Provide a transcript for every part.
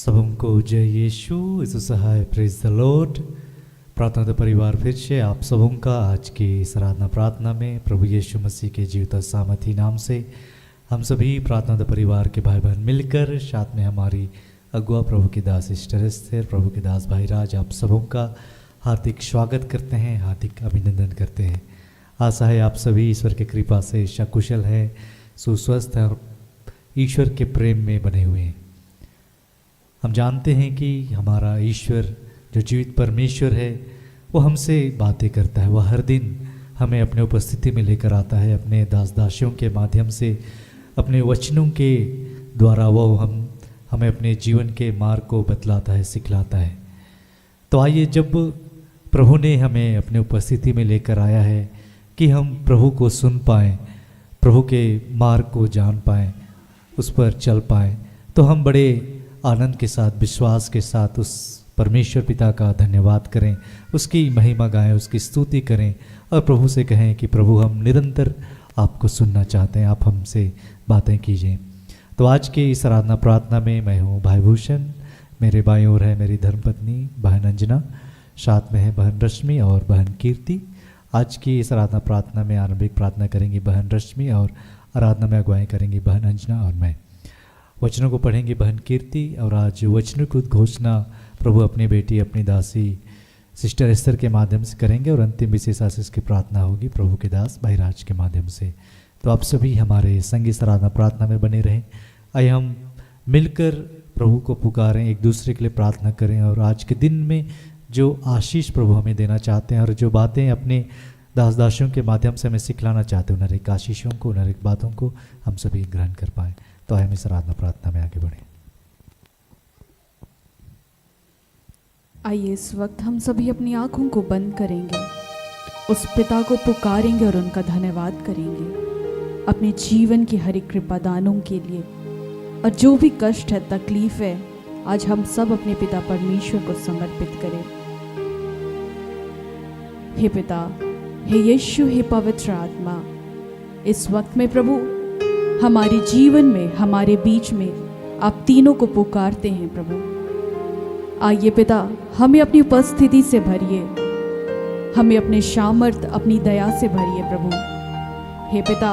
सबको जय यीशु यीशु सहाय प्रेज द लॉर्ड। प्रार्थना तो परिवार फिर से आप सबों का आज की इस आराधना प्रार्थना में प्रभु यीशु मसीह के जीवित और सामर्थी नाम से हम सभी प्रार्थना तो परिवार के भाई बहन मिलकर साथ में हमारी अगुआ प्रभु के दास सिस्टर एस्थर, प्रभु के दास भाई राज, आप सबों का हार्दिक स्वागत करते हैं, हार्दिक अभिनंदन करते हैं। आशा है आप सभी ईश्वर की कृपा से सकुशल है, सुस्वस्थ है और ईश्वर के प्रेम में बने हुए हैं। हम जानते हैं कि हमारा ईश्वर जो जीवित परमेश्वर है वो हमसे बातें करता है। वह हर दिन हमें अपने उपस्थिति में लेकर आता है, अपने दास दासियों के माध्यम से, अपने वचनों के द्वारा वो हमें अपने जीवन के मार्ग को बतलाता है, सिखलाता है। तो आइए, जब प्रभु ने हमें अपने उपस्थिति में लेकर आया है कि हम प्रभु को सुन पाएँ, प्रभु के मार्ग को जान पाएँ, उस पर चल पाएँ, तो हम बड़े आनंद के साथ, विश्वास के साथ उस परमेश्वर पिता का धन्यवाद करें, उसकी महिमा गाएं, उसकी स्तुति करें और प्रभु से कहें कि प्रभु हम निरंतर आपको सुनना चाहते हैं, आप हमसे बातें कीजिए। तो आज के इस आराधना प्रार्थना में मैं हूँ भाई भूषण, मेरे बाईं ओर है मेरी धर्मपत्नी बहन अंजना, साथ में है बहन रश्मि और बहन कीर्ति। आज की इस आराधना प्रार्थना में आरंभिक प्रार्थना करेंगी बहन रश्मि और आराधना में अगुवाई करेंगी बहन अंजना और मैं। वचनों को पढ़ेंगे बहन कीर्ति और आज वचनों की घोषणा प्रभु अपनी बेटी, अपनी दासी सिस्टर एस्थर के माध्यम से करेंगे और अंतिम विशेष आशीष की प्रार्थना होगी प्रभु के दास भाई राज के माध्यम से। तो आप सभी हमारे संगी आराधना प्रार्थना में बने रहें। आइए हम मिलकर प्रभु को पुकारें, एक दूसरे के लिए प्रार्थना करें और आज के दिन में जो आशीष प्रभु हमें देना चाहते हैं और जो बातें अपने दास दासियों के माध्यम से हमें सिखलाना चाहते हैं, उन एक आशीषों को, उन एक बातों को हम सभी ग्रहण कर पाएँ। तो हम इस आराधना प्रार्थना में आगे बढ़ें। आइए इस वक्त हम सभी अपनी आंखों को बंद करेंगे, उस पिता को पुकारेंगे और उनका धन्यवाद करेंगे अपने जीवन की हर एक कृपा दानों के लिए। और जो भी कष्ट है, तकलीफ है, आज हम सब अपने पिता परमेश्वर को समर्पित करें। हे पिता, हे यीशु, हे पवित्र आत्मा, इस वक्त में प्रभु हमारे जीवन में, हमारे बीच में आप तीनों को पुकारते हैं प्रभु। आइए पिता, हमें अपनी उपस्थिति से भरिए, हमें अपने सामर्थ, अपनी दया से भरिए प्रभु। हे पिता,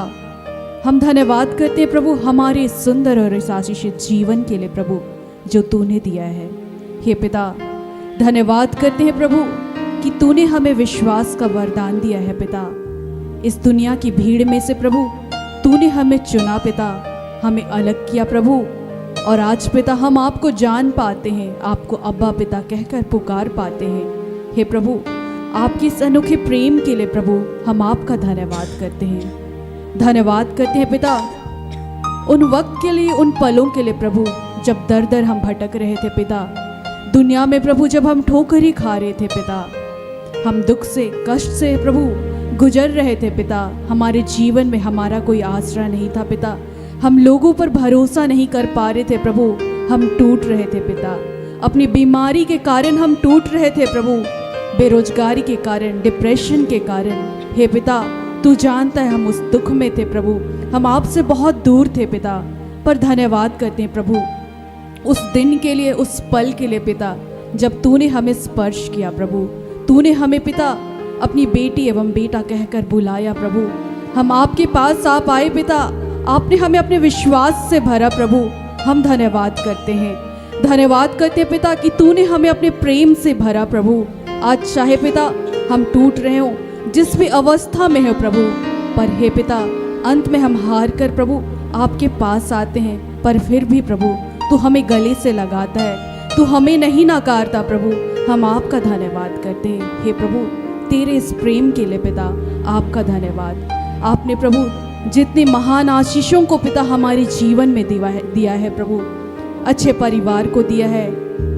हम धन्यवाद करते हैं प्रभु हमारे सुंदर और इस आशीषित जीवन के लिए प्रभु जो तूने दिया है। हे पिता, धन्यवाद करते हैं प्रभु कि तूने हमें विश्वास का वरदान दिया है पिता। इस दुनिया की भीड़ में से प्रभु तूने हमें चुना पिता, हमें अलग किया प्रभु। और आज पिता हम आपको जान पाते हैं, आपको अब्बा पिता कहकर पुकार पाते हैं। हे प्रभु, आपके इस अनोखे प्रेम के लिए प्रभु हम आपका धन्यवाद करते हैं। धन्यवाद करते हैं पिता उन वक्त के लिए, उन पलों के लिए प्रभु जब दर दर हम भटक रहे थे पिता, दुनिया में प्रभु जब हम ठोकर ही खा रहे थे पिता, हम दुख से, कष्ट से प्रभु गुजर रहे थे पिता। हमारे जीवन में हमारा कोई आसरा नहीं था पिता, हम लोगों पर भरोसा नहीं कर पा रहे थे प्रभु, हम टूट रहे थे पिता। अपनी बीमारी के कारण हम टूट रहे थे प्रभु, बेरोजगारी के कारण, डिप्रेशन के कारण। हे पिता, तू जानता है हम उस दुख में थे प्रभु, हम आपसे बहुत दूर थे पिता। पर धन्यवाद करते हैं प्रभु उस दिन के लिए, उस पल के लिए पिता जब तूने हमें स्पर्श किया प्रभु। तूने हमें पिता अपनी बेटी एवं बेटा कहकर बुलाया प्रभु। हम आपके पास आप आए पिता, आपने हमें अपने विश्वास से भरा प्रभु। हम धन्यवाद करते हैं, धन्यवाद करते हैं पिता कि तूने हमें अपने प्रेम से भरा प्रभु। आज चाहे पिता हम टूट रहे हो, जिस भी अवस्था में हो प्रभु, पर हे पिता अंत में हम हार कर प्रभु आपके पास आते हैं। पर फिर भी प्रभु तू हमें गले से लगाता है, तू हमें नहीं नकारता प्रभु। हम आपका धन्यवाद करते हैं। हे प्रभु, तेरे इस प्रेम के लिए पिता आपका धन्यवाद। आपने प्रभु जितने महान आशीषों को पिता हमारे जीवन में दिया है प्रभु, अच्छे परिवार को दिया है,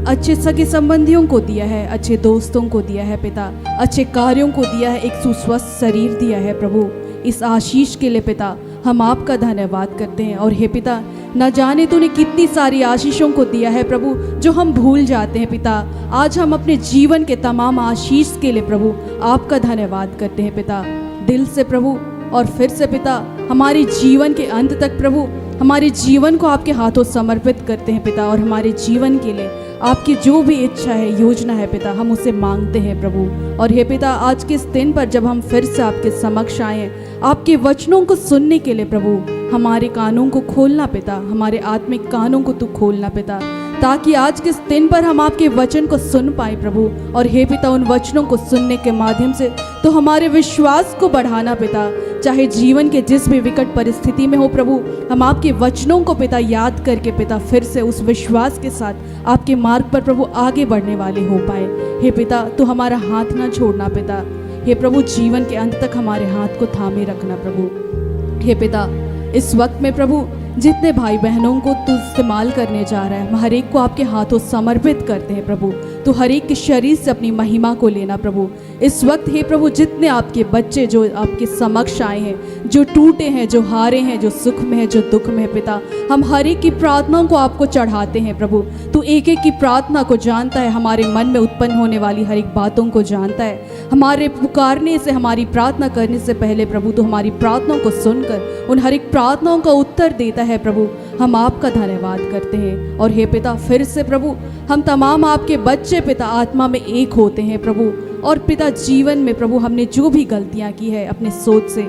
अच्छे सगे संबंधियों को दिया है, अच्छे दोस्तों को दिया है पिता, अच्छे कार्यों को दिया है, एक सुस्वस्थ शरीर दिया है प्रभु। इस आशीष के लिए पिता हम आपका धन्यवाद करते हैं। और हे पिता, न जाने तूने कितनी सारी आशीषों को दिया है प्रभु जो हम भूल जाते हैं पिता। आज हम अपने जीवन के तमाम आशीष के लिए प्रभु आपका धन्यवाद करते हैं पिता, दिल से प्रभु। और फिर से पिता हमारे जीवन के अंत तक प्रभु हमारे जीवन को आपके हाथों समर्पित करते हैं पिता, और हमारे जीवन के लिए आपकी जो भी इच्छा है, योजना है पिता, हम उसे मांगते हैं प्रभु। और हे पिता, आज के इस दिन पर जब हम फिर से आपके समक्ष आए हैं आपके वचनों को सुनने के लिए प्रभु, हमारे कानों को खोलना पिता, हमारे आत्मिक कानों को तू खोलना पिता, ताकि आज के इस दिन पर हम आपके वचन को सुन पाए प्रभु। और हे पिता, उन वचनों को सुनने के माध्यम से तो हमारे विश्वास को बढ़ाना पिता, चाहे जीवन के जिस भी विकट परिस्थिति में हो प्रभु, हम आपके वचनों को पिता याद करके पिता फिर से उस विश्वास के साथ आपके मार्ग पर प्रभु आगे बढ़ने वाले हो पाए। हे पिता, तू हमारा हाथ ना छोड़ना पिता। हे प्रभु, जीवन के अंत तक हमारे हाथ को थामे रखना प्रभु। हे पिता, इस वक्त में प्रभु जितने भाई बहनों को तू इस्तेमाल करने जा रहा है, हम हर एक को आपके हाथों समर्पित करते हैं प्रभु। तो हर एक के शरीर से अपनी महिमा को लेना प्रभु। इस वक्त हे प्रभु, जितने आपके बच्चे जो आपके समक्ष आए हैं, जो टूटे हैं, जो हारे हैं, जो सुख में है, जो दुख में है पिता, हम हर एक की प्रार्थनाओं को आपको चढ़ाते हैं प्रभु। तू एक एक की प्रार्थना को जानता है, हमारे मन में उत्पन्न होने वाली हर एक बातों को जानता है। हमारे पुकारने से, हमारी प्रार्थना करने से पहले प्रभु तो हमारी प्रार्थनाओं को सुनकर उन हर एक प्रार्थनाओं का उत्तर देता है प्रभु। हम आपका धन्यवाद करते हैं। और हे पिता, फिर से प्रभु हम तमाम आपके बच्चे पिता आत्मा में एक होते हैं प्रभु। और पिता, जीवन में प्रभु हमने जो भी गलतियां की है, अपने सोच से,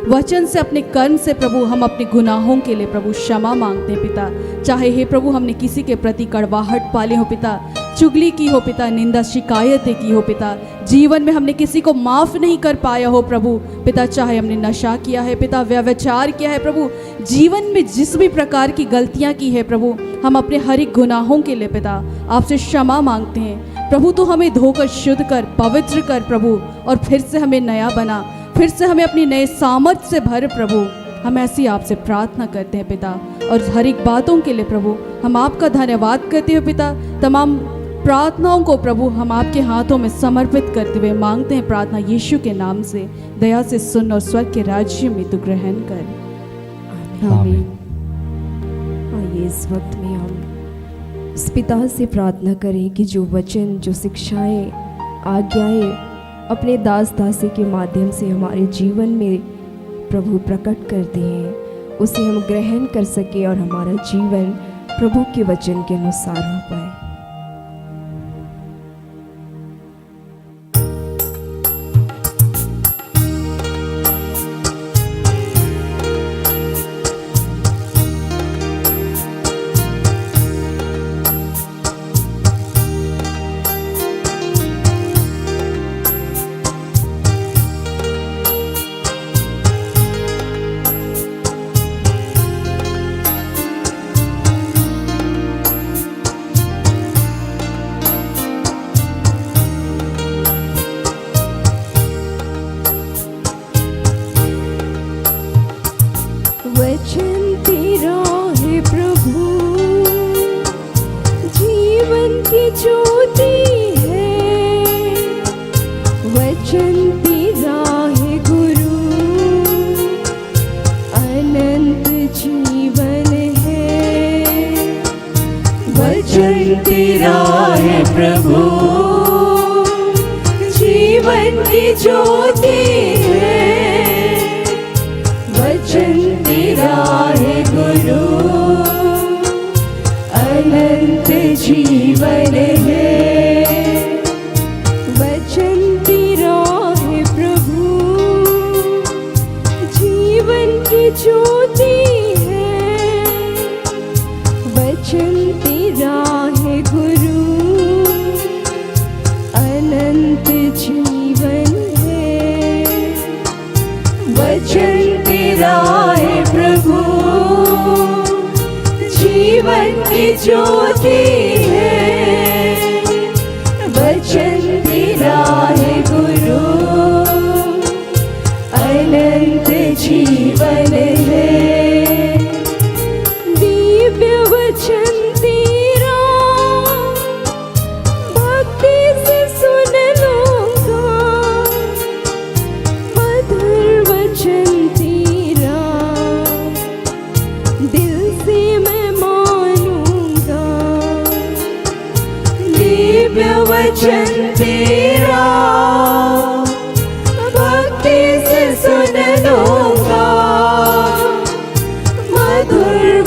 वचन से, अपने कर्म से प्रभु, हम अपने गुनाहों के लिए प्रभु क्षमा मांगते हैं पिता। चाहे हे प्रभु हमने किसी के प्रति कड़वाहट पाले हो पिता, चुगली की हो पिता, निंदा शिकायतें की हो पिता, जीवन में हमने किसी को माफ़ नहीं कर पाया हो प्रभु पिता, चाहे हमने नशा किया है पिता, व्यभिचार किया है प्रभु, जीवन में जिस भी प्रकार की गलतियां की है प्रभु, हम अपने हर एक गुनाहों के लिए पिता आपसे क्षमा मांगते हैं प्रभु। तो हमें धोकर शुद्ध कर, पवित्र कर प्रभु, और फिर से हमें नया बना, फिर से हमें अपनी नए सामर्थ्य से भर प्रभु। हम ऐसी आपसे प्रार्थना करते हैं पिता, और हर एक बातों के लिए प्रभु हम आपका धन्यवाद करते हैं पिता। तमाम प्रार्थनाओं को प्रभु हम आपके हाथों में समर्पित करते हुए मांगते हैं प्रार्थना यीशु के नाम से। दया से सुन और स्वर्ग के राज्य में तू ग्रहण कर। आमीन। आइए इस वक्त में हम इस पिता से प्रार्थना करें कि जो वचन, जो शिक्षाएं, आज्ञाएं अपने दास दासी के माध्यम से हमारे जीवन में प्रभु प्रकट करते हैं, उसे हम ग्रहण कर सके और हमारा जीवन प्रभु के वचन के अनुसार हो पाए। वचन तेरा है प्रभु, जीवन की ज्योति है। वचन तेरा है गुरु, अनंत जीवन है। वचन तेरा है प्रभु, जीवन की ज्योति है। वचन तेरा है गुरु, अनंत जीवन है। वचन तेरा है प्रभु, जीवन की ज्योति है। वचन तेरा है गुरु, अनंत जीवन है। वचन तेरा है प्रभु, जीवन की ज्योति है। वचन तेरा है गुरु, अनंत जीवन है। दिव्य वचन तेरा, भक्ति से सुन लूंगा। मधुर वचन तेरा, दिल से मैं मानूंगा। दिव्य वचन तेरा, भक्ति से सुन लूंगा। मधुर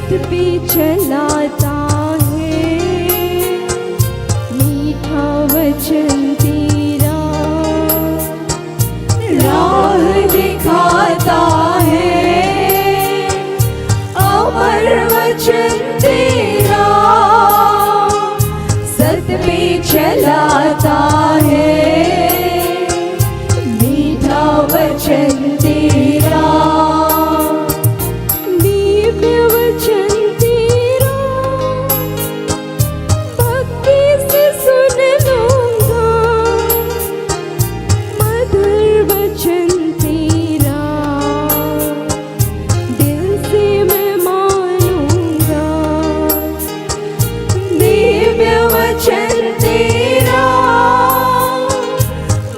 सत्य पे चलाता है, मीठा वचन तेरा राह दिखाता है, अमर वचन तेरा सत्य पे चलाता है, मीठा वचन तेरा दिव्य वचन तेरा भक्ति से सुन लूंगा, मधुर वचन तेरा दिल से मैं मानूंगा, दिव्य वचन तेरा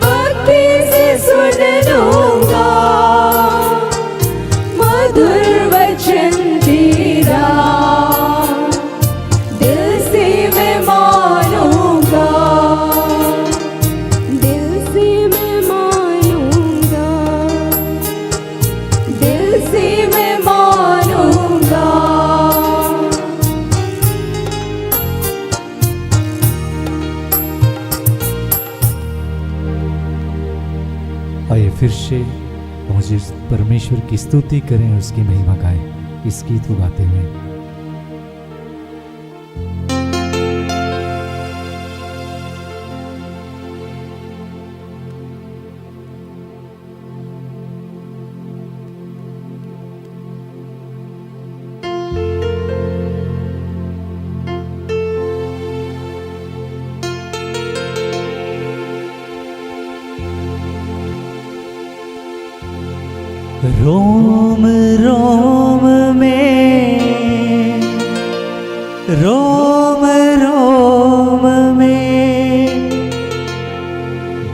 भक्ति से सुन लूंगा, मधुर वचन तेरा दिल से मैं मानूंगा, दिल से मैं मानूंगा, दिल से मैं मानूंगा। आइए फिर से मुझे परमेश्वर की स्तुति करें, उसकी महिमा गाएं इस गीत को गाते हुए। रोम रोम में, रोम रोम में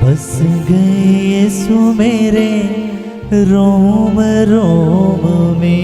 बस गए यीशु मेरे रोम रोम में।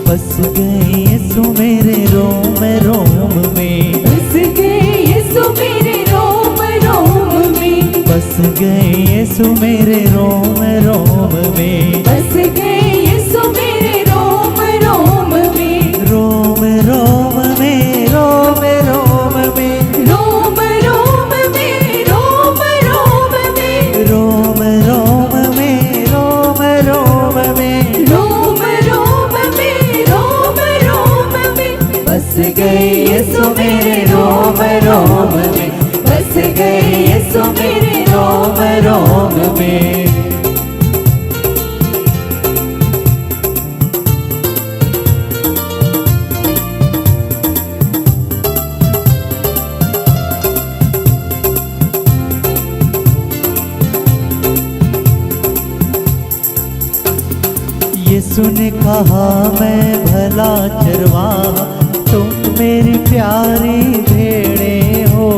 बस गए यीशु मेरे रोम रोम में, बस गए यीशु मेरे रोम रोम में, बस गए यीशु मेरे रोम रोम में, बस गए यीशु मेरे रोम रोम में, रोम रोम में, रोम रोम में, रोम रोम में, रोम रोम में, रोम रोम में, रोम रोम में, रोम रोम में, रोम रोम में, बस गए यीशु मेरे रोम रोम में, बस गए यीशु मेरे रोम रोम में। यीशु ने कहा मैं भला चरवाहा, तुम मेरी प्यारी भेड़े हो।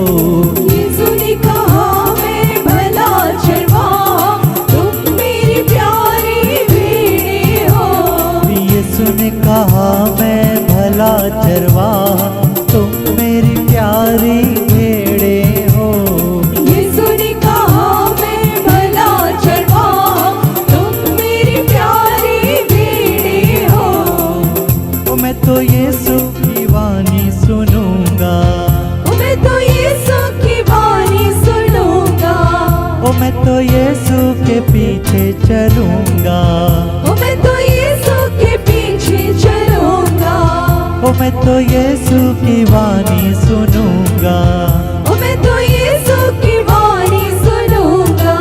यीशु ने कहा मैं भला चरवाहा, तुम मेरी प्यारी भेड़े हो। यीशु ने कहा मैं भला चरवाहा, तुम मेरी प्यारी भेड़े हो। यीशु ने कहा मैं भला चरवाहा, तुम मेरी प्यारी भेड़े हो। ओ मैं तो यीशु की वाणी सुनूंगा, ओ मैं तो यीशु की वाणी सुनूंगा, ओ मैं तो यीशु के पीछे चलूंगा, ओ मैं तो यीशु के पीछे चलूंगा, ओ मैं तो यीशु की वाणी सुनूंगा, ओ मैं तो यीशु की वाणी सुनूंगा,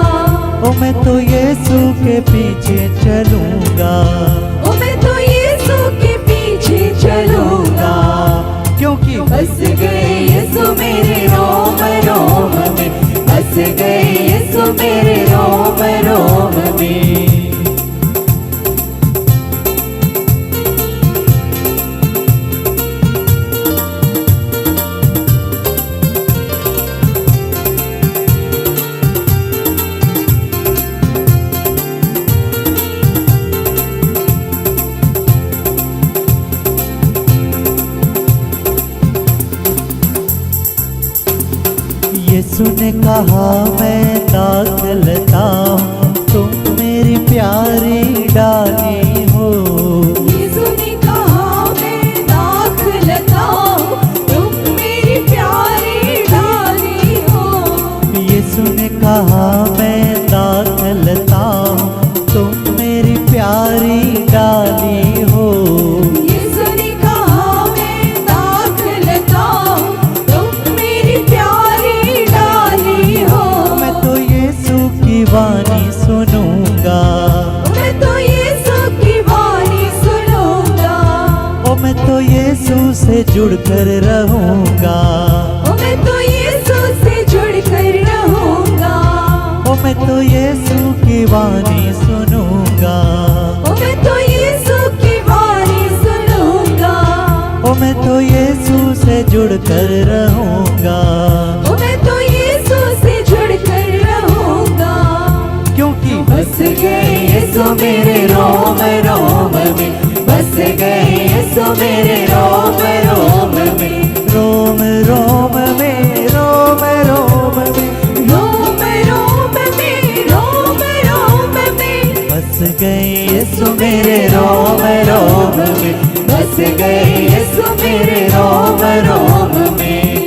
ओ मैं तो यीशु के पीछे चलूंगा, ओ मैं तो यीशु के पीछे चलूंगा। क्योंकि बस गए यीशु मेरे रोम रोम में, बस गए यीशु मेरे रोम रोम में। यीशु ने कहा मैं दाखलता हूँ, तुम मेरी प्यारी डाली हो। यीशु ने कहा मैं दाखलता हूँ, तुम मेरी प्यारी डाली हो। यीशु ने कहा मैं दाखलता हूँ, तुम मेरी प्यारी डाली हो। यीशु ने कहा मैं दाखलता हूँ, तुम मेरी प्यारी डाली हो। मैं तो यीशु की वाणी सुनूंगा, मैं तो यीशु की वाणी सुनूंगा। ओ मैं तो यीशु से जुड़कर रहूंगा, मैं तो यीशु से जुड़कर रहूंगा। मैं तो यीशु की वाणी सुनूंगा, मैं तो यीशु की वाणी सुनूंगा। मैं तो यीशु से जुड़कर रहूंगा, मैं तो यीशु से जुड़कर रहूंगा। क्योंकि बस गए यीशु मेरे रोम रोम में, बस गए यीशु मेरे रोम रोम में। रोम रोम में, रोम रोम में, रोम रोम में, रोम रोम में, बस गए यीशु मेरे रोम रोम में, बस गए यीशु मेरे रोम रोम में।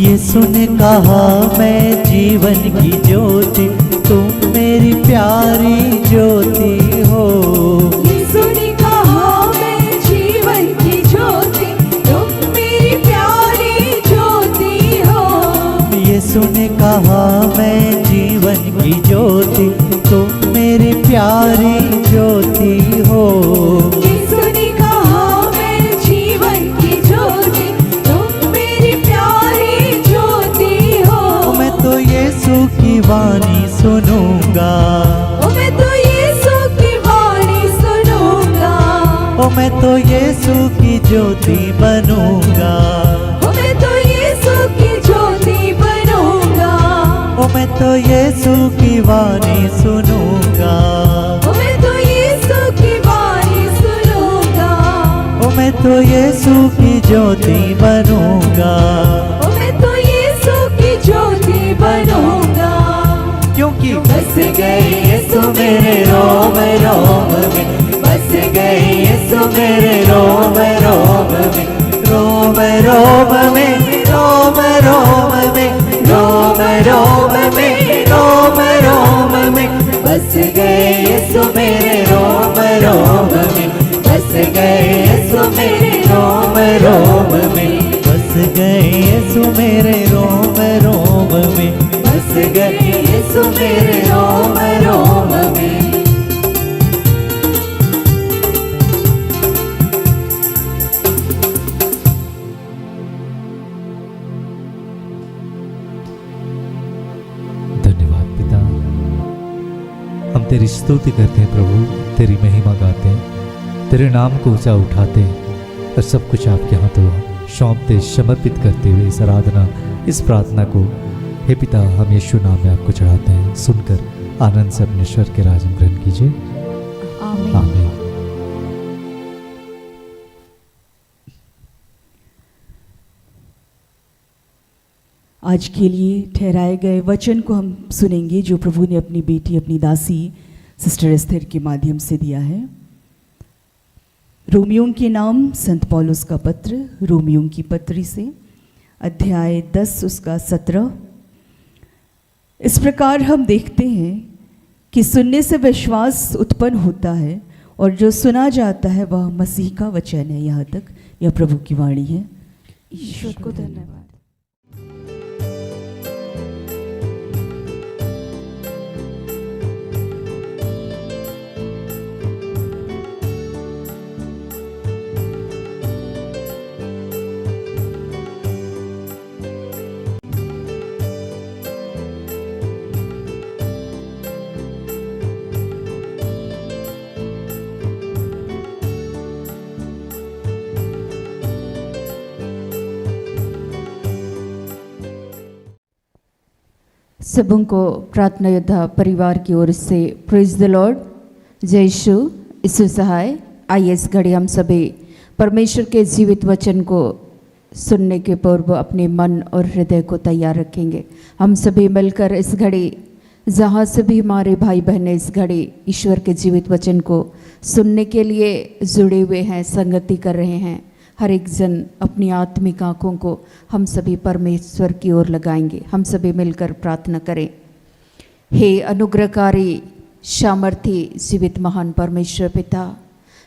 यीशु ने कहा मैं जीवन की ज्योति, तुम मेरी प्यारी ज्योति हो। यीशु ने कहा मैं जीवन की ज्योति, तुम मेरी प्यारी ज्योति हो। यीशु ने कहा मैं जीवन की ज्योति, तुम मेरी प्यारी ज्योति हो। यीशु ने कहा मैं जीवन की ज्योति, तुम मेरी प्यारी ज्योति हो। मैं तो यीशु की वाणी सुनूंगा, मैं तो यीशु की वाणी सुनूंगा। मैं तो यीशु की ज्योति बनूंगा, मैं तो यीशु की ज्योति बनूंगा। मैं तो यीशु की वाणी सुनूंगा, मैं तो यीशु की वाणी सुनूंगा। मैं तो यीशु की ज्योति बनूंगा, मैं तो यीशु की ज्योति बनूंगा। क्योंकि बस गए यीशु मेरे रोम रोम में, बस गए यीशु मेरे रोम रोम में। रोम रोम में, रोम रोम में, रोम रोम में, रोम रोम में, बस गए यीशु मेरे रोम रोम में, बस गए यीशु मेरे रोम रोम में। बस गए यीशु मेरे रोम रोम में, बस गए यीशु मेरे रोम रोम में। धन्यवाद पिता, हम तेरी स्तुति करते हैं प्रभु, तेरी महिमा गाते हैं, तेरे नाम को ऊंचा उठाते हैं और सब कुछ आपके हाथों सौंपते समर्पित करते हुए इस आराधना, इस प्रार्थना को हे पिता हम यीशु नाम में आपको चढ़ाते हैं। सुनकर आनंद से अपने स्वर के राज में ग्रहण कीजिए। आमीन। आमीन। आज के लिए ठहराए गए वचन को हम सुनेंगे जो प्रभु ने अपनी बेटी, अपनी दासी सिस्टर एस्थर के माध्यम से दिया है। रोमियों के नाम संत पौलुस का पत्र, रोमियों की पत्री से अध्याय 10 उसका 17। इस प्रकार हम देखते हैं कि सुनने से विश्वास उत्पन्न होता है और जो सुना जाता है वह मसीह का वचन है। यहाँ तक यह प्रभु की वाणी है। ईश्वर को धन्यवाद। सबों को प्रार्थना योद्धा परिवार की ओर से प्रेज द लॉर्ड, जय यीशु सहाय। आइए इस घड़ी हम सभी परमेश्वर के जीवित वचन को सुनने के पूर्व अपने मन और हृदय को तैयार रखेंगे। हम सभी मिलकर इस घड़ी जहाँ से भी हमारे भाई बहनें इस घड़ी ईश्वर के जीवित वचन को सुनने के लिए जुड़े हुए हैं, संगति कर रहे हैं, हर एक जन अपनी आत्मिक आँखों को हम सभी परमेश्वर की ओर लगाएंगे। हम सभी मिलकर प्रार्थना करें। हे अनुग्रहकारी सामर्थी जीवित महान परमेश्वर पिता,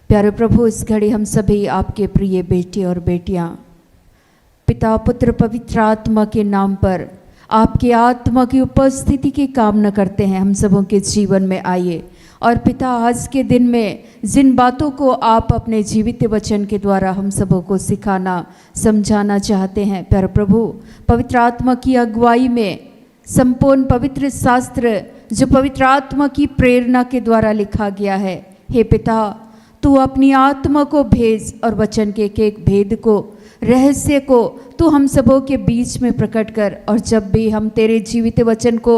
प्यारे प्रभु, इस घड़ी हम सभी आपके प्रिय बेटे और बेटियां पिता पुत्र पवित्र आत्मा के नाम पर आपके आत्मा की उपस्थिति की कामना करते हैं। हम सबों के जीवन में आइए और पिता, आज के दिन में जिन बातों को आप अपने जीवित वचन के द्वारा हम सबों को सिखाना समझाना चाहते हैं, प्यारे प्रभु, पवित्र आत्मा की अगुवाई में संपूर्ण पवित्र शास्त्र जो पवित्र आत्मा की प्रेरणा के द्वारा लिखा गया है, हे पिता, तू अपनी आत्मा को भेज और वचन के एक भेद को, रहस्य को तू हम सबों के बीच में प्रकट कर। और जब भी हम तेरे जीवित वचन को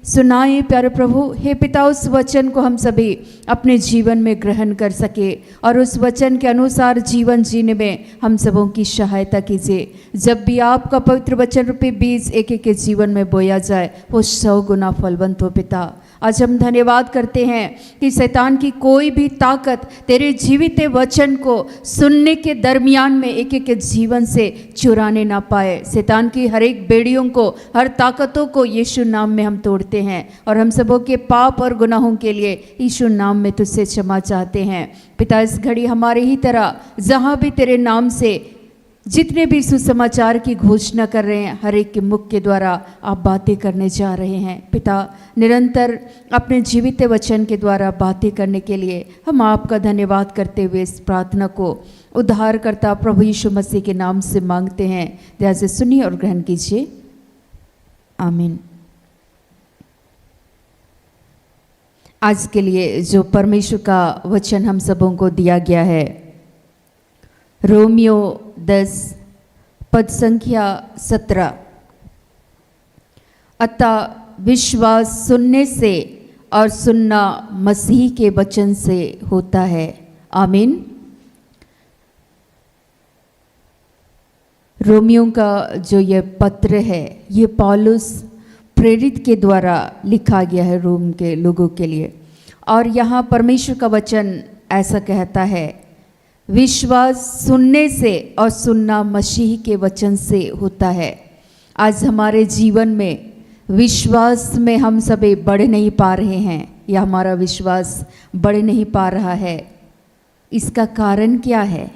सुनाए प्यारे प्रभु, हे पिता, उस वचन को हम सभी अपने जीवन में ग्रहण कर सके और उस वचन के अनुसार जीवन जीने में हम सबों की सहायता कीजिए। जब भी आपका पवित्र वचन रूपी बीज एक एक के जीवन में बोया जाए, वो 100 गुना फलवंत हो। पिता, आज हम धन्यवाद करते हैं कि शैतान की कोई भी ताकत तेरे जीवित वचन को सुनने के दरमियान में एक एक के जीवन से चुराने ना पाए। शैतान की हर एक बेड़ियों को, हर ताकतों को यीशु नाम में हम तोड़ते हैं और हम सबों के पाप और गुनाहों के लिए यीशु नाम में तुझसे क्षमा चाहते हैं। पिता, इस घड़ी हमारे ही तरह जहाँ भी तेरे नाम से जितने भी सुसमाचार की घोषणा कर रहे हैं, हर एक के मुख के द्वारा आप बातें करने जा रहे हैं। पिता, निरंतर अपने जीवित वचन के द्वारा बातें करने के लिए हम आपका धन्यवाद करते हुए इस प्रार्थना को उद्धारकर्ता प्रभु यीशु मसीह के नाम से मांगते हैं। दया से सुनिए और ग्रहण कीजिए। आमीन। आज के लिए जो परमेश्वर का वचन हम सबों को दिया गया है, रोमियो 10 पद संख्या 17। अतः विश्वास सुनने से और सुनना मसीह के वचन से होता है। आमीन। रोमियो का जो ये पत्र है, ये पौलुस प्रेरित के द्वारा लिखा गया है रोम के लोगों के लिए। और यहाँ परमेश्वर का वचन ऐसा कहता है, विश्वास सुनने से और सुनना मसीह के वचन से होता है। आज हमारे जीवन में विश्वास में हम सभी बढ़ नहीं पा रहे हैं, या हमारा विश्वास बढ़ नहीं पा रहा है। इसका कारण क्या है?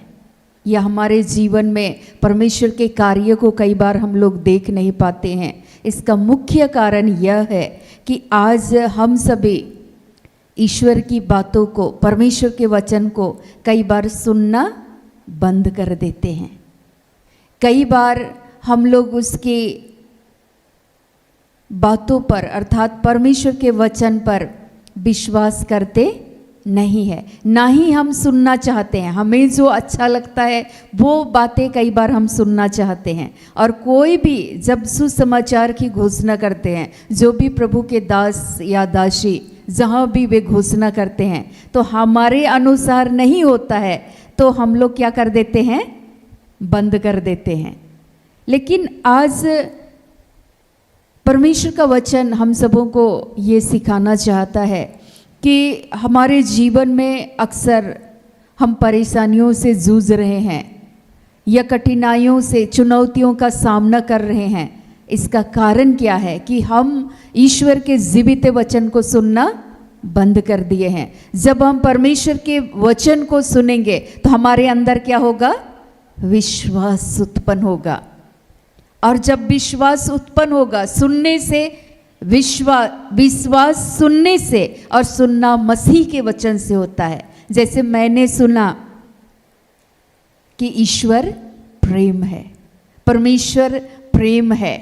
या हमारे जीवन में परमेश्वर के कार्य को कई बार हम लोग देख नहीं पाते हैं। इसका मुख्य कारण यह है कि आज हम सभी ईश्वर की बातों को, परमेश्वर के वचन को कई बार सुनना बंद कर देते हैं। कई बार हम लोग उसकी बातों पर अर्थात परमेश्वर के वचन पर विश्वास करते नहीं है, ना ही हम सुनना चाहते हैं। हमें जो अच्छा लगता है वो बातें कई बार हम सुनना चाहते हैं। और कोई भी जब सुसमाचार की घोषणा करते हैं, जो भी प्रभु के दास या दासी जहाँ भी वे घोषणा करते हैं, तो हमारे अनुसार नहीं होता है तो हम लोग क्या कर देते हैं? बंद कर देते हैं। लेकिन आज परमेश्वर का वचन हम सबों को ये सिखाना चाहता है कि हमारे जीवन में अक्सर हम परेशानियों से जूझ रहे हैं या कठिनाइयों से, चुनौतियों का सामना कर रहे हैं। इसका कारण क्या है कि हम ईश्वर के जीवित वचन को सुनना बंद कर दिए हैं। जब हम परमेश्वर के वचन को सुनेंगे तो हमारे अंदर क्या होगा? विश्वास उत्पन्न होगा। और जब विश्वास उत्पन्न होगा, सुनने से विश्वास सुनने से और सुनना मसीह के वचन से होता है। जैसे मैंने सुना कि ईश्वर प्रेम है, परमेश्वर प्रेम है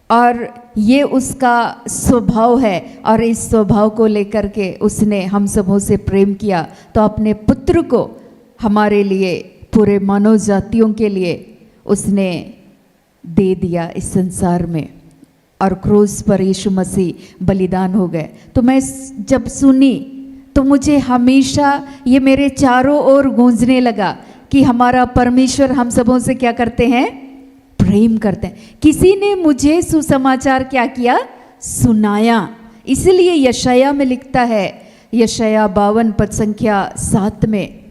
और ये उसका स्वभाव है, और इस स्वभाव को लेकर के उसने हम सबों से प्रेम किया तो अपने पुत्र को हमारे लिए, पूरे मानव जातियों के लिए उसने दे दिया इस संसार में। और क्रूस पर यीशु मसीह बलिदान हो गए। तो मैं जब सुनी तो मुझे हमेशा ये मेरे चारों ओर गूंजने लगा कि हमारा परमेश्वर हम सबों से क्या करते हैं, प्रेम करते हैं। किसी ने मुझे सुसमाचार क्या किया, सुनाया। इसलिए यशाया में लिखता है, यशाया 52 पद संख्या 7 में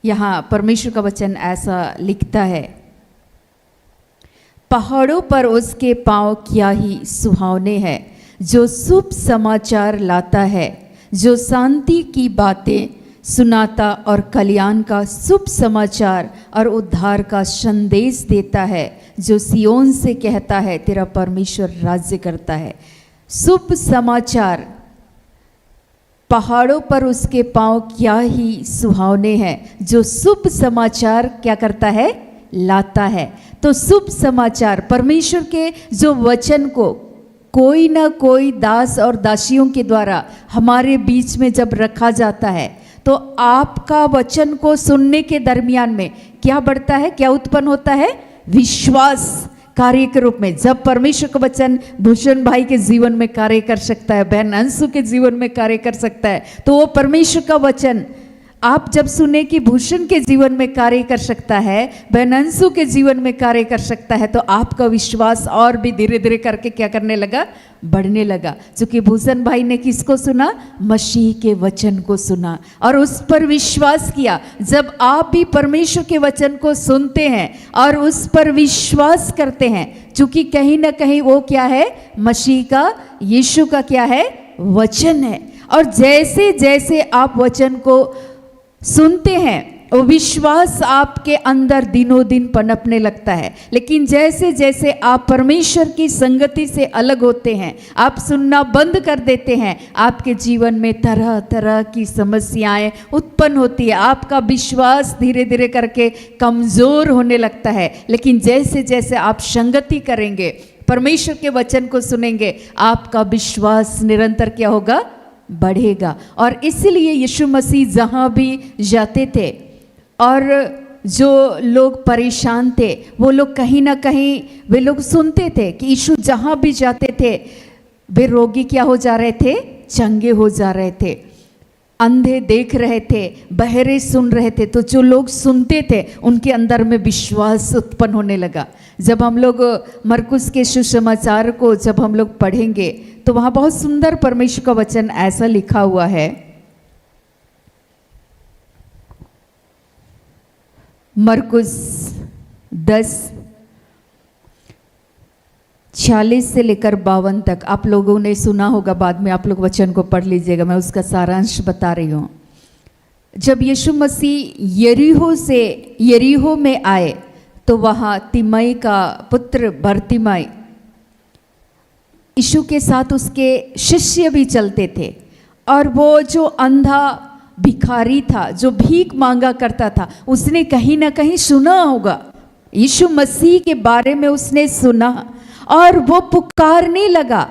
यहाँ परमेश्वर का वचन ऐसा लिखता है, पहाड़ों पर उसके पांव क्या ही सुहावने हैं, जो शुभ समाचार लाता है, जो शांति की बातें सुनाता और कल्याण का शुभ समाचार और उद्धार का संदेश देता है, जो सियोन से कहता है तेरा परमेश्वर राज्य करता है। शुभ समाचार, पहाड़ों पर उसके पांव क्या ही सुहावने हैं, जो शुभ समाचार क्या करता है, लाता है। तो शुभ समाचार परमेश्वर के जो वचन को कोई ना कोई दास और दासियों के द्वारा हमारे बीच में जब रखा जाता है, तो आपका वचन को सुनने के दरमियान में क्या बढ़ता है, क्या उत्पन्न होता है, विश्वास कार्य के रूप में। जब परमेश्वर का वचन भूषण भाई के जीवन में कार्य कर सकता है, बहन अंशु के जीवन में कार्य कर सकता है, तो वो परमेश्वर का वचन आप जब सुने कि भूषण के जीवन में कार्य कर सकता है, बहन अंशु के जीवन में कार्य कर सकता है, तो आपका विश्वास और भी धीरे धीरे करके क्या करने लगा, बढ़ने लगा। क्योंकि भूषण भाई ने किसको सुना, मसीह के वचन को सुना और उस पर विश्वास किया। जब आप भी परमेश्वर के वचन को सुनते हैं और उस पर विश्वास करते हैं, क्योंकि कहीं ना कहीं वो क्या है, मसीह का, यीशु का क्या है, वचन है। और जैसे जैसे आप वचन को सुनते हैं, वो विश्वास आपके अंदर दिनों दिन पनपने लगता है। लेकिन जैसे जैसे आप परमेश्वर की संगति से अलग होते हैं, आप सुनना बंद कर देते हैं, आपके जीवन में तरह तरह की समस्याएं उत्पन्न होती है। आपका विश्वास धीरे धीरे करके कमज़ोर होने लगता है। लेकिन जैसे जैसे आप संगति करेंगे, परमेश्वर के वचन को सुनेंगे, आपका विश्वास निरंतर क्या होगा, बढ़ेगा। और इसलिए यीशु मसीह जहाँ भी जाते थे और जो लोग परेशान थे, वो लोग कहीं ना कहीं वे लोग सुनते थे कि यीशु जहाँ भी जाते थे, वे रोगी क्या हो जा रहे थे, चंगे हो जा रहे थे, अंधे देख रहे थे, बहरे सुन रहे थे। तो जो लोग सुनते थे उनके अंदर में विश्वास उत्पन्न होने लगा। जब हम लोग मरकुस के सुसमाचार को जब हम लोग पढ़ेंगे, तो वहाँ बहुत सुंदर परमेश्वर का वचन ऐसा लिखा हुआ है, मरकुस 10:46 से लेकर 52 तक। आप लोगों ने सुना होगा, बाद में आप लोग वचन को पढ़ लीजिएगा, मैं उसका सारांश बता रही हूँ। जब यीशु मसीह यरीहो में आए, तो वहाँ तिमई का पुत्र बरतिमाई, यीशु के साथ उसके शिष्य भी चलते थे। और वो जो अंधा भिखारी था, जो भीख मांगा करता था, उसने कहीं ना कहीं सुना होगा, यीशु मसीह के बारे में उसने सुना और वो पुकारने लगा।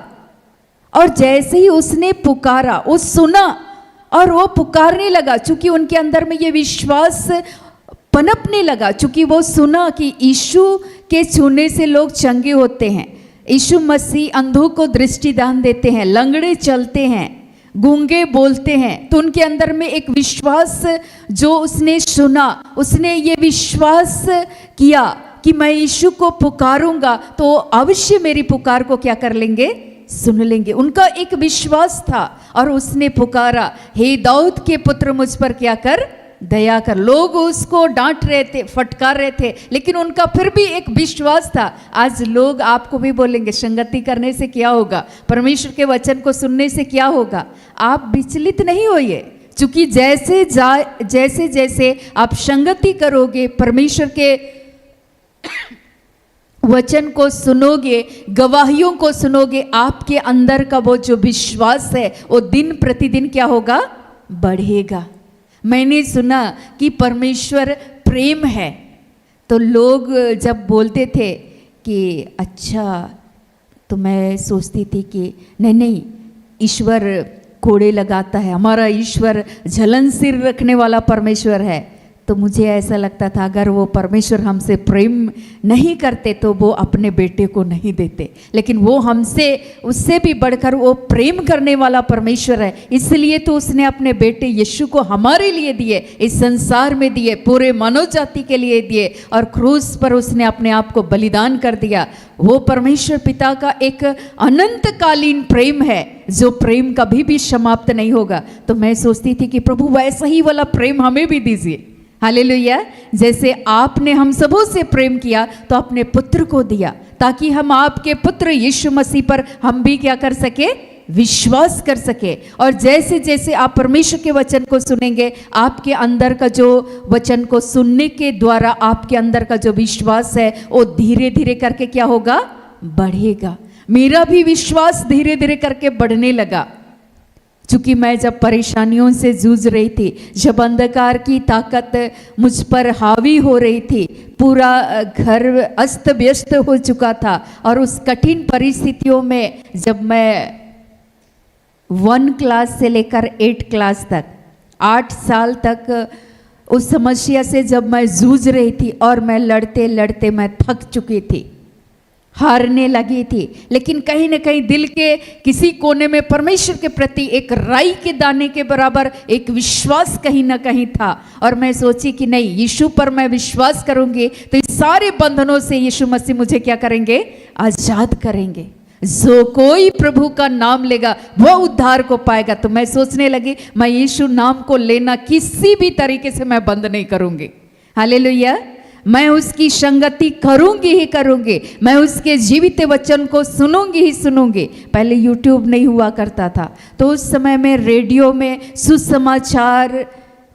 और जैसे ही उसने पुकारा, वो सुना और वो पुकारने लगा, चूंकि उनके अंदर में ये विश्वास पनपने लगा, चूंकि वो सुना कि यीशु के छूने से लोग चंगे होते हैं, यीशु मसीह अंधों को दृष्टिदान देते हैं, लंगड़े चलते हैं, गूंगे बोलते हैं। तो उनके अंदर में एक विश्वास जो उसने सुना, उसने ये विश्वास किया कि मैं यीशु को पुकारूंगा तो अवश्य मेरी पुकार को क्या कर लेंगे, सुन लेंगे। उनका एक विश्वास था और उसने पुकारा, हे दाऊद के पुत्र मुझ पर क्या कर, दया कर। लोग उसको डांट रहे थे, फटकार रहे थे, लेकिन उनका फिर भी एक विश्वास था। आज लोग आपको भी बोलेंगे संगति करने से क्या होगा, परमेश्वर के वचन को सुनने से क्या होगा। आप विचलित नहीं होइए, क्योंकि जैसे जैसे आप संगति करोगे, परमेश्वर के वचन को सुनोगे, गवाहियों को सुनोगे, आपके अंदर का वो जो विश्वास है वो दिन प्रतिदिन क्या होगा, बढ़ेगा। मैंने सुना कि परमेश्वर प्रेम है, तो लोग जब बोलते थे कि अच्छा, तो मैं सोचती थी कि नहीं, ईश्वर कोड़े लगाता है, हमारा ईश्वर जलन सिर रखने वाला परमेश्वर है। तो मुझे ऐसा लगता था अगर वो परमेश्वर हमसे प्रेम नहीं करते तो वो अपने बेटे को नहीं देते, लेकिन वो हमसे उससे भी बढ़कर वो प्रेम करने वाला परमेश्वर है। इसलिए तो उसने अपने बेटे यीशु को हमारे लिए दिए, इस संसार में दिए, पूरे मानव जाति के लिए दिए, और क्रूस पर उसने अपने आप को बलिदान कर दिया। वो परमेश्वर पिता का एक अनंतकालीन प्रेम है, जो प्रेम कभी भी समाप्त नहीं होगा। तो मैं सोचती थी कि प्रभु वैसा ही वाला प्रेम हमें भी दीजिए। हालेलुया। जैसे आपने हम सबों से प्रेम किया तो अपने पुत्र को दिया, ताकि हम आपके पुत्र यीशु मसीह पर हम भी क्या कर सके, विश्वास कर सके। और जैसे जैसे आप परमेश्वर के वचन को सुनेंगे, आपके अंदर का जो वचन को सुनने के द्वारा आपके अंदर का जो विश्वास है वो धीरे धीरे करके क्या होगा, बढ़ेगा। मेरा भी विश्वास धीरे धीरे करके बढ़ने लगा, क्योंकि मैं जब परेशानियों से जूझ रही थी, जब अंधकार की ताकत मुझ पर हावी हो रही थी, पूरा घर अस्त व्यस्त हो चुका था, और उस कठिन परिस्थितियों में जब मैं 1 क्लास से लेकर 8 क्लास तक 8 साल तक उस समस्या से जब मैं जूझ रही थी, और मैं लड़ते लड़ते मैं थक चुकी थी, हारने लगी थी, लेकिन कहीं न कहीं दिल के किसी कोने में परमेश्वर के प्रति एक राई के दाने के बराबर एक विश्वास कहीं ना कहीं था। और मैं सोची कि नहीं, यीशु पर मैं विश्वास करूंगी तो इस सारे बंधनों से यीशु मसीह मुझे क्या करेंगे, आजाद करेंगे। जो कोई प्रभु का नाम लेगा वह उद्धार को पाएगा। तो मैं सोचने लगी मैं यीशु नाम को लेना किसी भी तरीके से मैं बंद नहीं करूंगी। हालेलुया। मैं उसकी संगति करूंगी ही करूंगी, मैं उसके जीवित वचन को सुनूंगी ही सुनूंगी। पहले यूट्यूब नहीं हुआ करता था, तो उस समय में रेडियो में सुसमाचार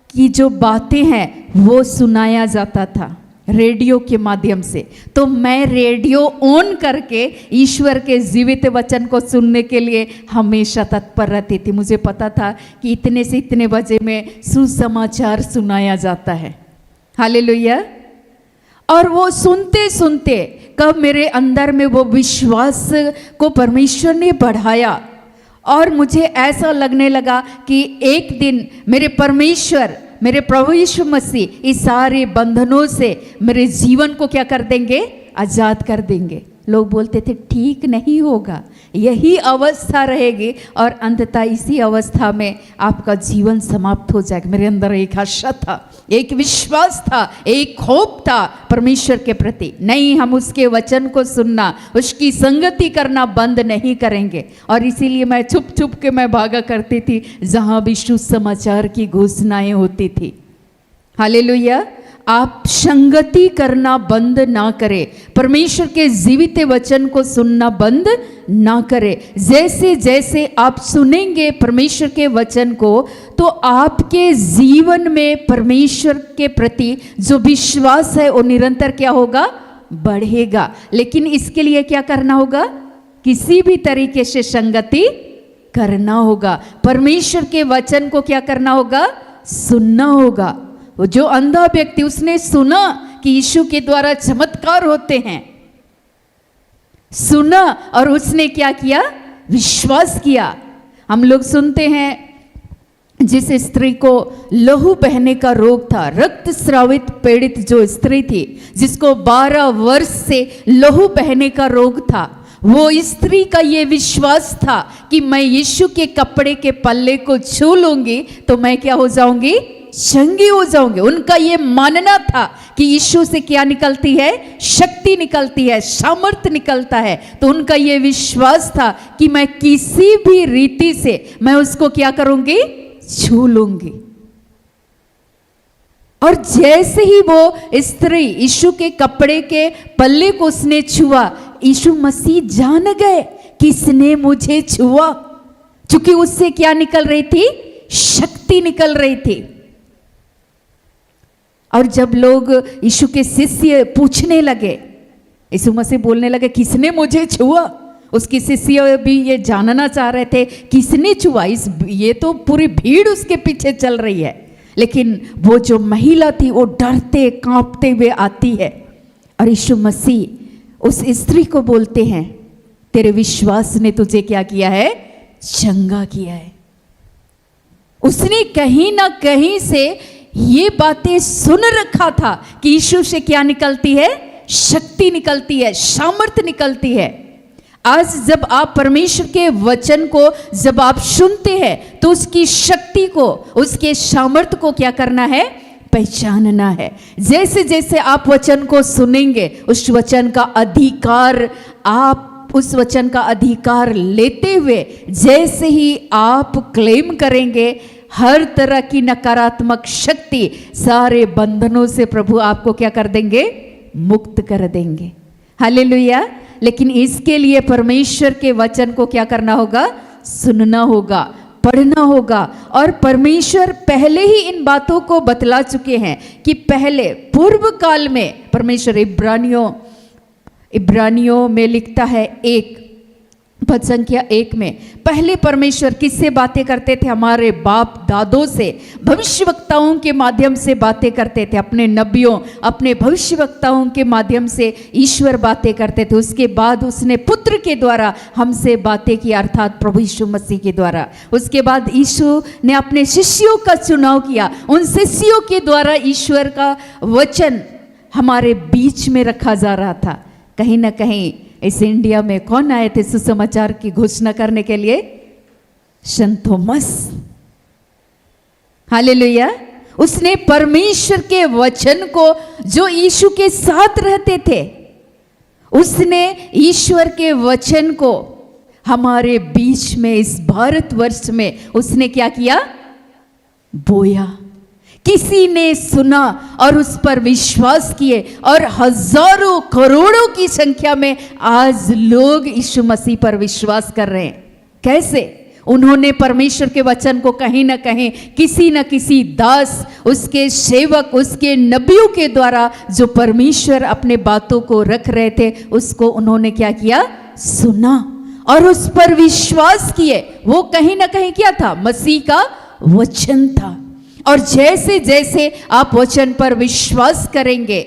की जो बातें हैं वो सुनाया जाता था रेडियो के माध्यम से। तो मैं रेडियो ऑन करके ईश्वर के जीवित वचन को सुनने के लिए हमेशा तत्पर रहती थी। मुझे पता था कि इतने से इतने बजे में सुसमाचार सुनाया जाता है। हालेलुया। और वो सुनते सुनते कब मेरे अंदर में वो विश्वास को परमेश्वर ने बढ़ाया, और मुझे ऐसा लगने लगा कि एक दिन मेरे परमेश्वर, मेरे प्रभु यीशु मसीह इस सारे बंधनों से मेरे जीवन को क्या कर देंगे, आजाद कर देंगे। लोग बोलते थे ठीक नहीं होगा, यही अवस्था रहेगी और अंततः इसी अवस्था में आपका जीवन समाप्त हो जाएगा। मेरे अंदर एक आशा था, एक विश्वास था, एक होप था परमेश्वर के प्रति। नहीं, हम उसके वचन को सुनना, उसकी संगति करना बंद नहीं करेंगे। और इसीलिए मैं छुप छुप के मैं भागा करती थी जहां भी सुसमाचार की घोषणाएं होती थी। हालेलुया। आप संगति करना बंद ना करें, परमेश्वर के जीवित वचन को सुनना बंद ना करें। जैसे जैसे आप सुनेंगे परमेश्वर के वचन को, तो आपके जीवन में परमेश्वर के प्रति जो विश्वास है वो निरंतर क्या होगा, बढ़ेगा। लेकिन इसके लिए क्या करना होगा, किसी भी तरीके से संगति करना होगा। परमेश्वर के वचन को क्या करना होगा, सुनना होगा। वो जो अंधा व्यक्ति, उसने सुना कि यीशु के द्वारा चमत्कार होते हैं, सुना और उसने क्या किया, विश्वास किया। हम लोग सुनते हैं जिस स्त्री को लहू बहने का रोग था, रक्त स्रावित पीड़ित जो स्त्री थी, जिसको 12 वर्ष से लहू बहने का रोग था, वो स्त्री का ये विश्वास था कि मैं यीशु के कपड़े के पल्ले को छू लूंगी तो मैं क्या हो जाऊंगी, चंगी हो जाऊंगे। उनका ये मानना था कि यीशु से क्या निकलती है, शक्ति निकलती है, सामर्थ्य निकलता है। तो उनका ये विश्वास था कि मैं किसी भी रीति से मैं उसको क्या करूंगी, छू लूंगी। और जैसे ही वो स्त्री यीशु के कपड़े के पल्ले को उसने छुआ, यीशु मसीह जान गए किसने मुझे छुआ, क्योंकि उससे क्या निकल रही थी, शक्ति निकल रही थी। और जब लोग यीशु के शिष्य पूछने लगे, यीशु मसीह बोलने लगे किसने मुझे छुआ, उसके शिष्य भी ये जानना चाह रहे थे किसने छुआ। ये तो पूरी भीड़ उसके पीछे चल रही है, लेकिन वो जो महिला थी वो डरते कांपते हुए आती है, और यीशु मसीह उस स्त्री को बोलते हैं तेरे विश्वास ने तुझे क्या किया है, चंगा किया है। उसने कहीं ना कहीं से ये बातें सुन रखा था कि यीशु से क्या निकलती है, शक्ति निकलती है, सामर्थ्य निकलती है। आज जब आप परमेश्वर के वचन को जब आप सुनते हैं तो उसकी शक्ति को, उसके सामर्थ्य को क्या करना है, पहचानना है। जैसे जैसे आप वचन को सुनेंगे उस वचन का अधिकार, आप उस वचन का अधिकार लेते हुए जैसे ही आप क्लेम करेंगे, हर तरह की नकारात्मक शक्ति, सारे बंधनों से प्रभु आपको क्या कर देंगे, मुक्त कर देंगे। हालेलुया। लेकिन इसके लिए परमेश्वर के वचन को क्या करना होगा, सुनना होगा, पढ़ना होगा। और परमेश्वर पहले ही इन बातों को बतला चुके हैं कि पहले पूर्व काल में परमेश्वर इब्रानियों में लिखता है 1 पद संख्या 1 में, पहले परमेश्वर किससे बातें करते थे, हमारे बाप दादों से, भविष्यवक्ताओं के माध्यम से बातें करते थे, अपने नबियों, अपने भविष्यवक्ताओं के माध्यम से ईश्वर बातें करते थे। उसके बाद उसने पुत्र के द्वारा हमसे बातें की, अर्थात प्रभु यीशु मसीह के द्वारा। उसके बाद यीशु ने अपने शिष्यों का चुनाव किया, उन शिष्यों के द्वारा ईश्वर का वचन हमारे बीच में रखा जा रहा था। कहीं ना कहीं इस इंडिया में कौन आए थे सुसमाचार की घोषणा करने के लिए, संत थॉमस। हालेलुया। उसने परमेश्वर के वचन को, जो यीशु के साथ रहते थे, उसने ईश्वर के वचन को हमारे बीच में, इस भारतवर्ष में उसने क्या किया, बोया। किसी ने सुना और उस पर विश्वास किए, और हजारों करोड़ों की संख्या में आज लोग यीशु मसीह पर विश्वास कर रहे हैं। कैसे? उन्होंने परमेश्वर के वचन को कहीं ना कहीं, किसी न किसी दास, उसके सेवक, उसके नबियों के द्वारा जो परमेश्वर अपने बातों को रख रहे थे, उसको उन्होंने क्या किया, सुना और उस पर विश्वास किए। वो कहीं ना कहीं क्या था, मसीह का वचन था। और जैसे जैसे आप वचन पर विश्वास करेंगे,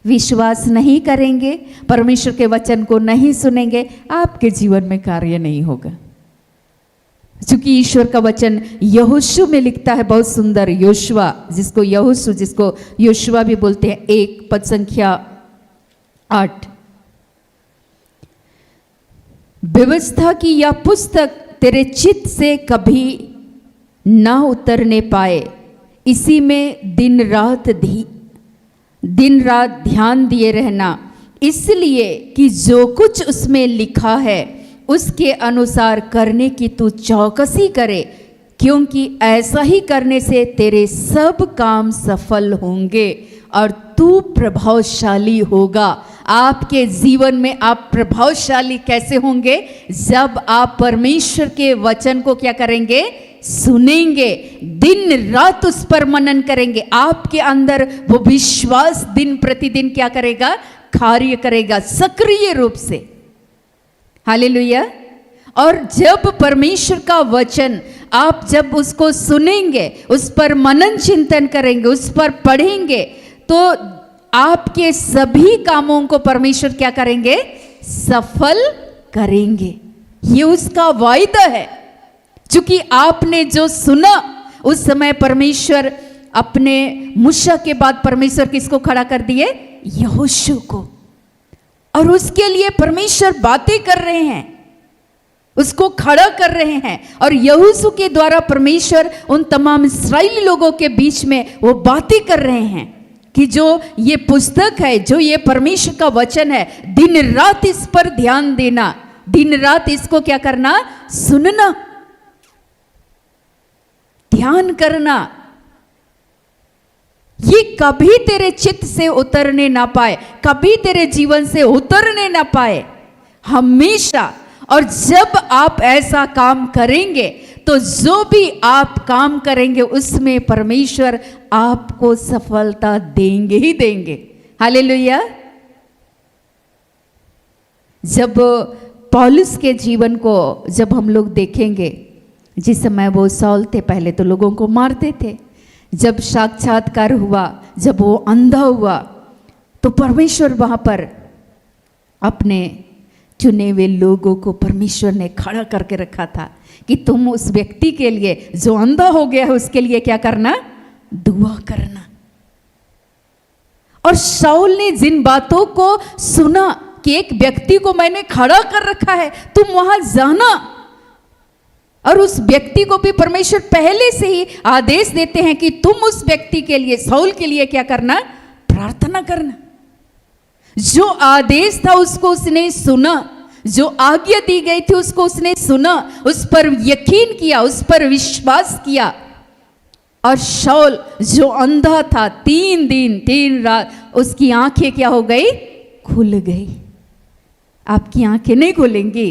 विश्वास नहीं करेंगे, परमेश्वर के वचन को नहीं सुनेंगे, आपके जीवन में कार्य नहीं होगा। क्योंकि ईश्वर का वचन यहोशू में लिखता है, बहुत सुंदर, योशुआ, जिसको यहोशू, जिसको योशुआ भी बोलते हैं, 1 पद संख्या 8, व्यवस्था की यह पुस्तक तेरे चित्त से कभी ना उतरने पाए, इसी में दिन रात ध्यान दिए रहना, इसलिए कि जो कुछ उसमें लिखा है उसके अनुसार करने की तू चौकसी करे, क्योंकि ऐसा ही करने से तेरे सब काम सफल होंगे और तू प्रभावशाली होगा। आपके जीवन में आप प्रभावशाली कैसे होंगे? जब आप परमेश्वर के वचन को क्या करेंगे, सुनेंगे, दिन रात उस पर मनन करेंगे। आपके अंदर वो विश्वास दिन प्रतिदिन क्या करेगा, कार्य करेगा सक्रिय रूप से। हालेलुया। और जब परमेश्वर का वचन आप जब उसको सुनेंगे, उस पर मनन चिंतन करेंगे, उस पर पढ़ेंगे, तो आपके सभी कामों को परमेश्वर क्या करेंगे, सफल करेंगे। ये उसका वायदा है। क्योंकि आपने जो सुना, उस समय परमेश्वर अपने मूसा के बाद परमेश्वर किसको खड़ा कर दिए, यहोशू को। और उसके लिए परमेश्वर बातें कर रहे हैं, उसको खड़ा कर रहे हैं। और यहोशू के द्वारा परमेश्वर उन तमाम इस्राएली लोगों के बीच में वो बातें कर रहे हैं कि जो ये पुस्तक है, जो ये परमेश्वर का वचन है, दिन रात इस पर ध्यान देना, दिन रात इसको क्या करना, सुनना, ध्यान करना। ये कभी तेरे चित्त से उतरने ना पाए, कभी तेरे जीवन से उतरने ना पाए, हमेशा। और जब आप ऐसा काम करेंगे तो जो भी आप काम करेंगे उसमें परमेश्वर आपको सफलता देंगे ही देंगे। हालेलुया। जब पौलुस के जीवन को जब हम लोग देखेंगे, जिस समय वो सौल थे, पहले तो लोगों को मारते थे। जब साक्षात्कार हुआ, जब वो अंधा हुआ, तो परमेश्वर वहाँ पर अपने चुने हुए लोगों को परमेश्वर ने खड़ा करके रखा था कि तुम उस व्यक्ति के लिए जो अंधा हो गया है उसके लिए क्या करना, दुआ करना। और शाऊल ने जिन बातों को सुना कि एक व्यक्ति को मैंने खड़ा कर रखा है, तुम वहां जाना, और उस व्यक्ति को भी परमेश्वर पहले से ही आदेश देते हैं कि तुम उस व्यक्ति के लिए, शाऊल के लिए क्या करना, प्रार्थना करना। जो आदेश था उसको उसने सुना, जो आज्ञा दी गई थी उसको उसने सुना, उस पर यकीन किया, उस पर विश्वास किया। और शाऊल जो अंधा था 3 दिन 3 रात, उसकी आंखें क्या हो गई, खुल गई। आपकी आंखें नहीं खुलेंगी,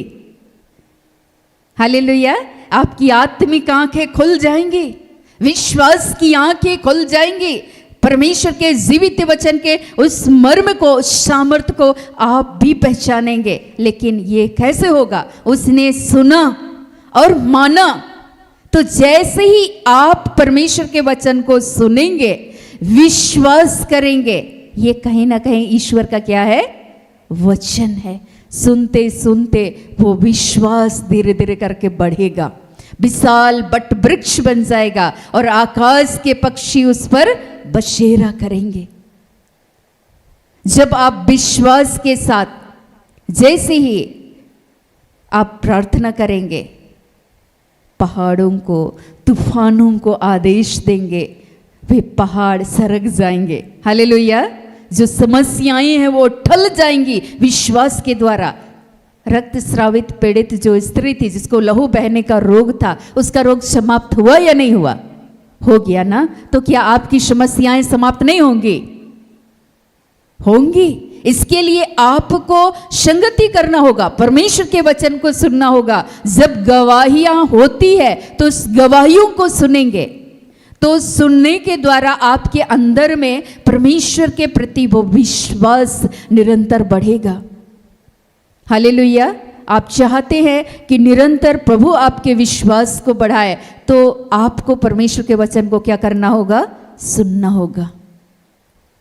हालेलुया, आपकी आत्मिक आंखें खुल जाएंगी, विश्वास की आंखें खुल जाएंगी। परमेश्वर के जीवित वचन के उस मर्म को, उस सामर्थ को आप भी पहचानेंगे। लेकिन ये कैसे होगा, उसने सुना और माना। तो जैसे ही आप परमेश्वर के वचन को सुनेंगे, विश्वास करेंगे, ये कहीं ना कहीं ईश्वर का क्या है, वचन है। सुनते सुनते वो विश्वास धीरे धीरे करके बढ़ेगा, विशाल बट वृक्ष बन जाएगा और आकाश के पक्षी उस पर बसेरा करेंगे। जब आप विश्वास के साथ, जैसे ही आप प्रार्थना करेंगे, पहाड़ों को, तूफानों को आदेश देंगे, वे पहाड़ सरक जाएंगे। हालेलुया, जो समस्याएं हैं वो टल जाएंगी विश्वास के द्वारा। रक्तस्रावित पीड़ित जो स्त्री थी, जिसको लहू बहने का रोग था, उसका रोग समाप्त हुआ या नहीं हुआ, हो गया ना। तो क्या आपकी समस्याएं समाप्त नहीं होंगी, होंगी। इसके लिए आपको संगति करना होगा, परमेश्वर के वचन को सुनना होगा। जब गवाहियां होती है तो उस गवाहियों को सुनेंगे, तो सुनने के द्वारा आपके अंदर में परमेश्वर के प्रति वो विश्वास निरंतर बढ़ेगा। हालेलुया, आप चाहते हैं कि निरंतर प्रभु आपके विश्वास को बढ़ाए, तो आपको परमेश्वर के वचन को क्या करना होगा, सुनना होगा,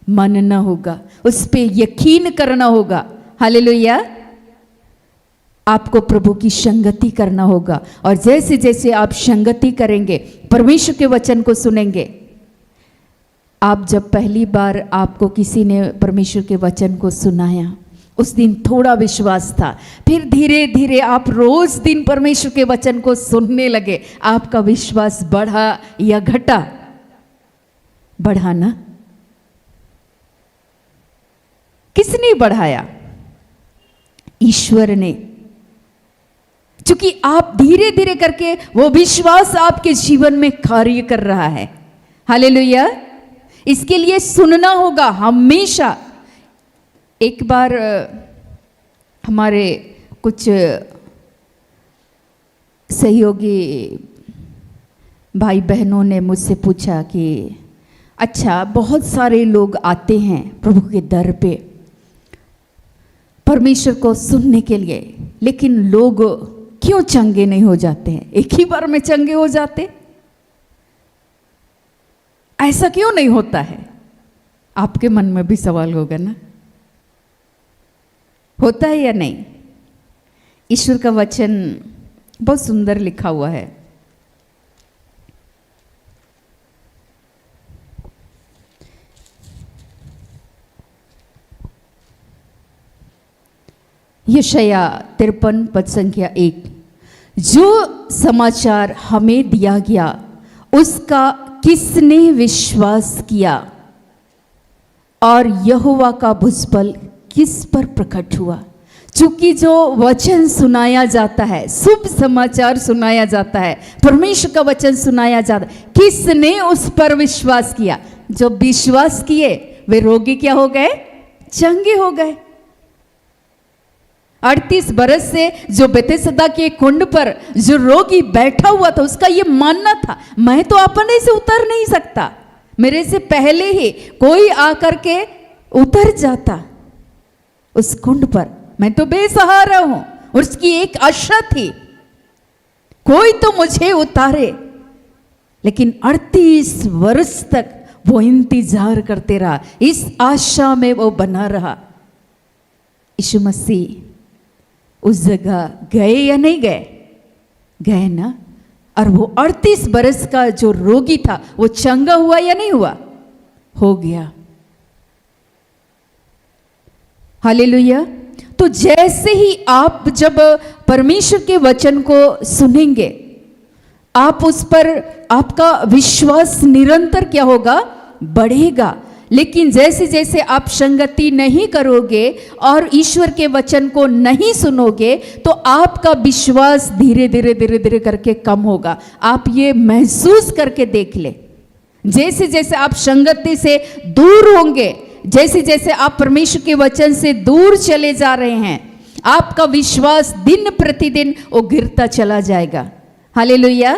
मानना होगा, उस पे यकीन करना होगा। हालेलुया, आपको प्रभु की संगति करना होगा। और जैसे जैसे आप संगति करेंगे, परमेश्वर के वचन को सुनेंगे। आप जब पहली बार आपको किसी ने परमेश्वर के वचन को सुनाया, उस दिन थोड़ा विश्वास था, फिर धीरे धीरे आप रोज दिन परमेश्वर के वचन को सुनने लगे, आपका विश्वास बढ़ा या घटा, बढ़ा ना। किसने बढ़ाया, ईश्वर ने। क्योंकि आप धीरे धीरे करके वो विश्वास आपके जीवन में कार्य कर रहा है। हालेलुया, इसके लिए सुनना होगा हमेशा। एक बार हमारे कुछ सहयोगी भाई बहनों ने मुझसे पूछा कि अच्छा, बहुत सारे लोग आते हैं प्रभु के दर पे परमेश्वर को सुनने के लिए, लेकिन लोग क्यों चंगे नहीं हो जाते हैं, एक ही बार में चंगे हो जाते, ऐसा क्यों नहीं होता है? आपके मन में भी सवाल होगा ना, होता है या नहीं? ईश्वर का वचन बहुत सुंदर लिखा हुआ है। यशाया 53 पद संख्या 1, जो समाचार हमें दिया गया उसका किसने विश्वास किया, और यहोवा का भुजबल किस पर प्रकट हुआ। चूंकि जो वचन सुनाया जाता है, शुभ समाचार सुनाया जाता है, परमेश्वर का वचन सुनाया जाता है, किसने उस पर विश्वास किया? जो विश्वास किए वे रोगी क्या हो गए? चंगे हो गए। 38 बरस से जो बेतेसदा के कुंड पर जो रोगी बैठा हुआ था, उसका ये मानना था, मैं तो अपने से उतर नहीं सकता, मेरे से पहले ही कोई आकर के उतर जाता उस कुंड पर, मैं तो बेसहारा हूं। उसकी एक आशा थी, कोई तो मुझे उतारे। लेकिन 38 वर्ष तक वो इंतजार करते रहा, इस आशा में वो बना रहा। यीशु मसीह उस जगह गए या नहीं गए? गए ना। और वो 38 बरस का जो रोगी था वो चंगा हुआ या नहीं हुआ? हो गया। हालेलुया। तो जैसे ही आप जब परमेश्वर के वचन को सुनेंगे, आप उस पर आपका विश्वास निरंतर क्या होगा? बढ़ेगा। लेकिन जैसे जैसे आप संगति नहीं करोगे और ईश्वर के वचन को नहीं सुनोगे तो आपका विश्वास धीरे धीरे धीरे धीरे करके कम होगा। आप ये महसूस करके देख ले, जैसे जैसे आप संगति से दूर होंगे, जैसे जैसे आप परमेश्वर के वचन से दूर चले जा रहे हैं, आपका विश्वास दिन प्रतिदिन वो गिरता चला जाएगा। हालेलुया।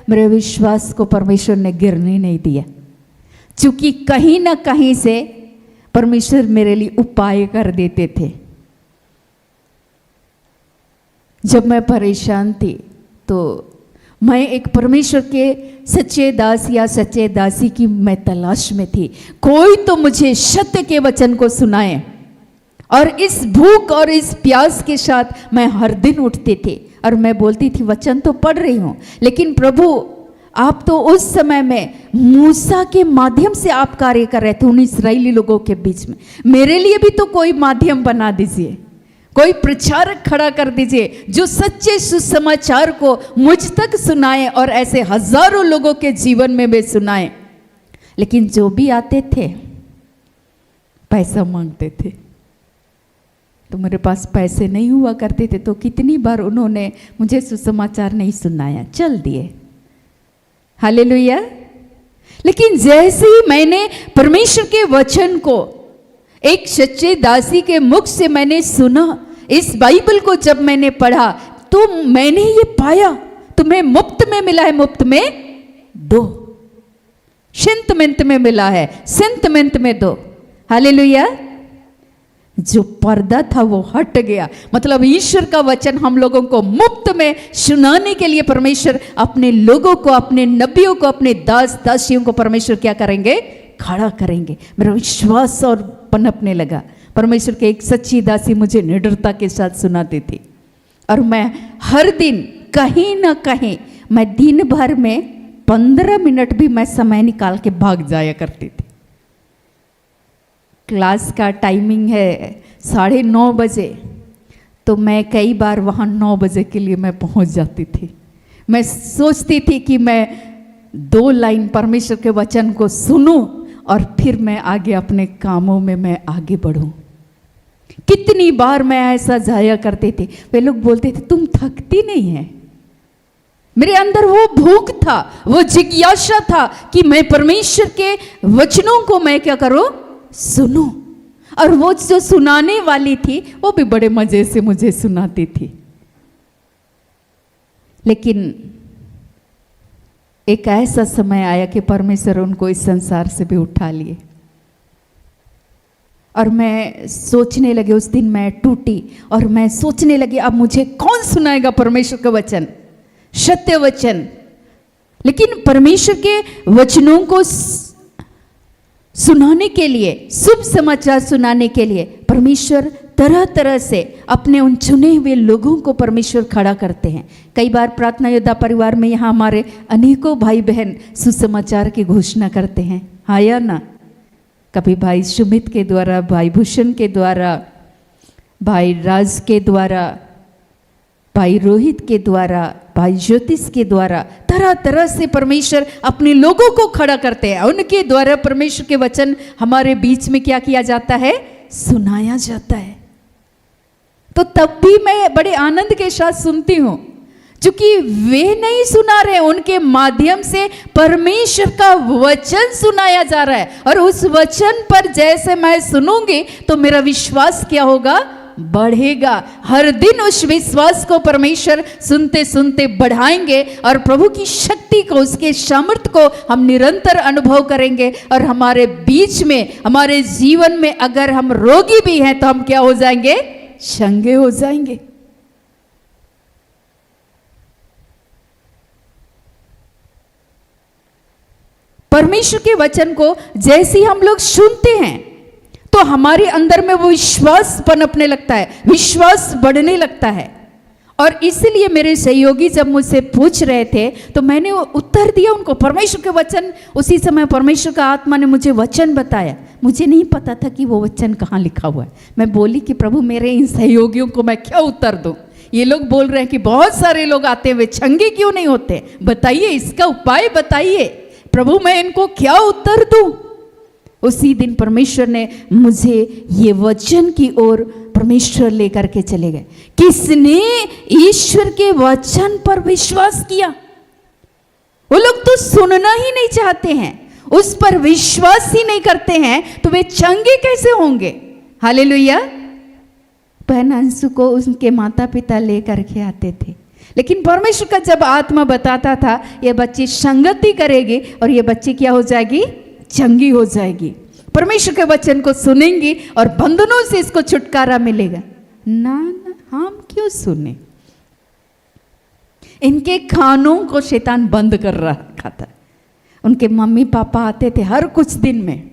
मेरे विश्वास को परमेश्वर ने गिरने नहीं दिया, क्योंकि कहीं ना कहीं से परमेश्वर मेरे लिए उपाय कर देते थे। जब मैं परेशान थी तो मैं एक परमेश्वर के सच्चे दास या सच्चे दासी की मैं तलाश में थी। कोई तो मुझे सत्य के वचन को सुनाए, और इस भूख और इस प्यास के साथ मैं हर दिन उठती थी और मैं बोलती थी वचन तो पढ़ रही हूँ, लेकिन प्रभु आप तो उस समय में मूसा के माध्यम से आप कार्य कर रहे थे उन इस्राएली लोगों के बीच में। मेरे लिए भी तो कोई माध्यम बना दीजिए, कोई प्रचारक खड़ा कर दीजिए जो सच्चे सुसमाचार को मुझ तक सुनाए और ऐसे हजारों लोगों के जीवन में वे सुनाए। लेकिन जो भी आते थे पैसा मांगते थे, तो मेरे पास पैसे नहीं हुआ करते थे, तो कितनी बार उन्होंने मुझे सुसमाचार नहीं सुनाया, चल दिए। हालेलुया। लेकिन जैसे ही मैंने परमेश्वर के वचन को एक सच्चे दासी के मुख से मैंने सुना, इस बाइबल को जब मैंने पढ़ा तो मैंने ये पाया तुम्हें मुफ्त में मिला है, मुफ्त में दो, सेंतमेंट में मिला है, सेंतमेंट में दो। हालेलुया। जो पर्दा था वो हट गया। मतलब ईश्वर का वचन हम लोगों को मुफ्त में सुनाने के लिए परमेश्वर अपने लोगों को, अपने नबियों को, अपने दास दासियों को परमेश्वर क्या करेंगे? खड़ा करेंगे। मेरा विश्वास और पनपने लगा। परमेश्वर के एक सच्ची दासी मुझे निडरता के साथ सुनाती थी, और मैं हर दिन कहीं ना कहीं मैं दिन भर में 15 मिनट भी मैं समय निकाल के भाग जाया करती थी। क्लास का टाइमिंग है 9:30 बजे, तो मैं कई बार वहाँ 9 बजे के लिए मैं पहुँच जाती थी। मैं सोचती थी कि मैं 2 लाइन परमेश्वर के वचन को सुनूं और फिर मैं आगे अपने कामों में मैं आगे बढ़ूं। कितनी बार मैं ऐसा जाया करते थे। वे लोग बोलते थे तुम थकती नहीं है। मेरे अंदर वो भूख था, वो जिज्ञासा था कि मैं परमेश्वर के वचनों को मैं क्या करूं? सुनूं। और वो जो सुनाने वाली थी वो भी बड़े मजे से मुझे सुनाती थी। लेकिन एक ऐसा समय आया कि परमेश्वर उनको इस संसार से भी उठा लिए, और मैं सोचने लगी, उस दिन मैं टूटी और मैं सोचने लगी अब मुझे कौन सुनाएगा परमेश्वर का वचन, सत्य वचन। लेकिन परमेश्वर के वचनों को सुनाने के लिए, शुभ समाचार सुनाने के लिए परमेश्वर तरह तरह से अपने उन चुने हुए लोगों को परमेश्वर खड़ा करते हैं। कई बार प्रार्थना योद्धा परिवार में यहाँ हमारे अनेकों भाई बहन सुसमाचार की घोषणा करते हैं, हाँ या ना? कभी भाई सुमित के द्वारा, भाई भूषण के द्वारा, भाई राज के द्वारा, भाई रोहित के द्वारा, भाई ज्योतिष के द्वारा, तरह तरह से परमेश्वर अपने लोगों को खड़ा करते हैं। उनके द्वारा परमेश्वर के वचन हमारे बीच में क्या किया जाता है? सुनाया जाता है। तो तब भी मैं बड़े आनंद के साथ सुनती हूँ, क्योंकि वे नहीं सुना रहे, उनके माध्यम से परमेश्वर का वचन सुनाया जा रहा है। और उस वचन पर जैसे मैं सुनूंगी तो मेरा विश्वास क्या होगा? बढ़ेगा। हर दिन उस विश्वास को परमेश्वर सुनते सुनते बढ़ाएंगे, और प्रभु की शक्ति को, उसके सामर्थ्य को हम निरंतर अनुभव करेंगे। और हमारे बीच में, हमारे जीवन में अगर हम रोगी भी हैं तो हम क्या हो जाएंगे? चंगे हो जाएंगे। परमेश्वर के वचन को जैसे ही हम लोग सुनते हैं तो हमारे अंदर में वो विश्वास पनपने लगता है, विश्वास बढ़ने लगता है, और इसलिए मेरे सहयोगी जब मुझसे पूछ रहे थे तो मैंने वो उत्तर दिया उनको, परमेश्वर के वचन। उसी समय परमेश्वर का आत्मा ने मुझे वचन बताया, मुझे नहीं पता था कि वो वचन कहाँ लिखा हुआ है। मैं बोली कि प्रभु मेरे इन सहयोगियों को मैं क्या उत्तर दूं? ये लोग बोल रहे हैं कि बहुत सारे लोग आते हुए चंगे क्यों नहीं होते, बताइए इसका उपाय बताइए। प्रभु मैं इनको क्या उत्तर दूं? उसी दिन परमेश्वर ने मुझे ये वचन की ओर परमेश्वर लेकर के चले गए। किसने ईश्वर के वचन पर विश्वास किया? वो लोग तो सुनना ही नहीं चाहते हैं, उस पर विश्वास ही नहीं करते हैं, तो वे चंगे कैसे होंगे? हालेलुया। बहन अंशु को उनके माता पिता लेकर के आते थे, लेकिन परमेश्वर का जब आत्मा बताता था ये बच्ची संगति करेगी और ये बच्ची क्या हो जाएगी? चंगी हो जाएगी, परमेश्वर के वचन को सुनेंगी और बंधनों से इसको छुटकारा मिलेगा। ना ना, हम क्यों सुने? इनके खानों को शैतान बंद कर रखा था। उनके मम्मी पापा आते थे हर कुछ दिन में,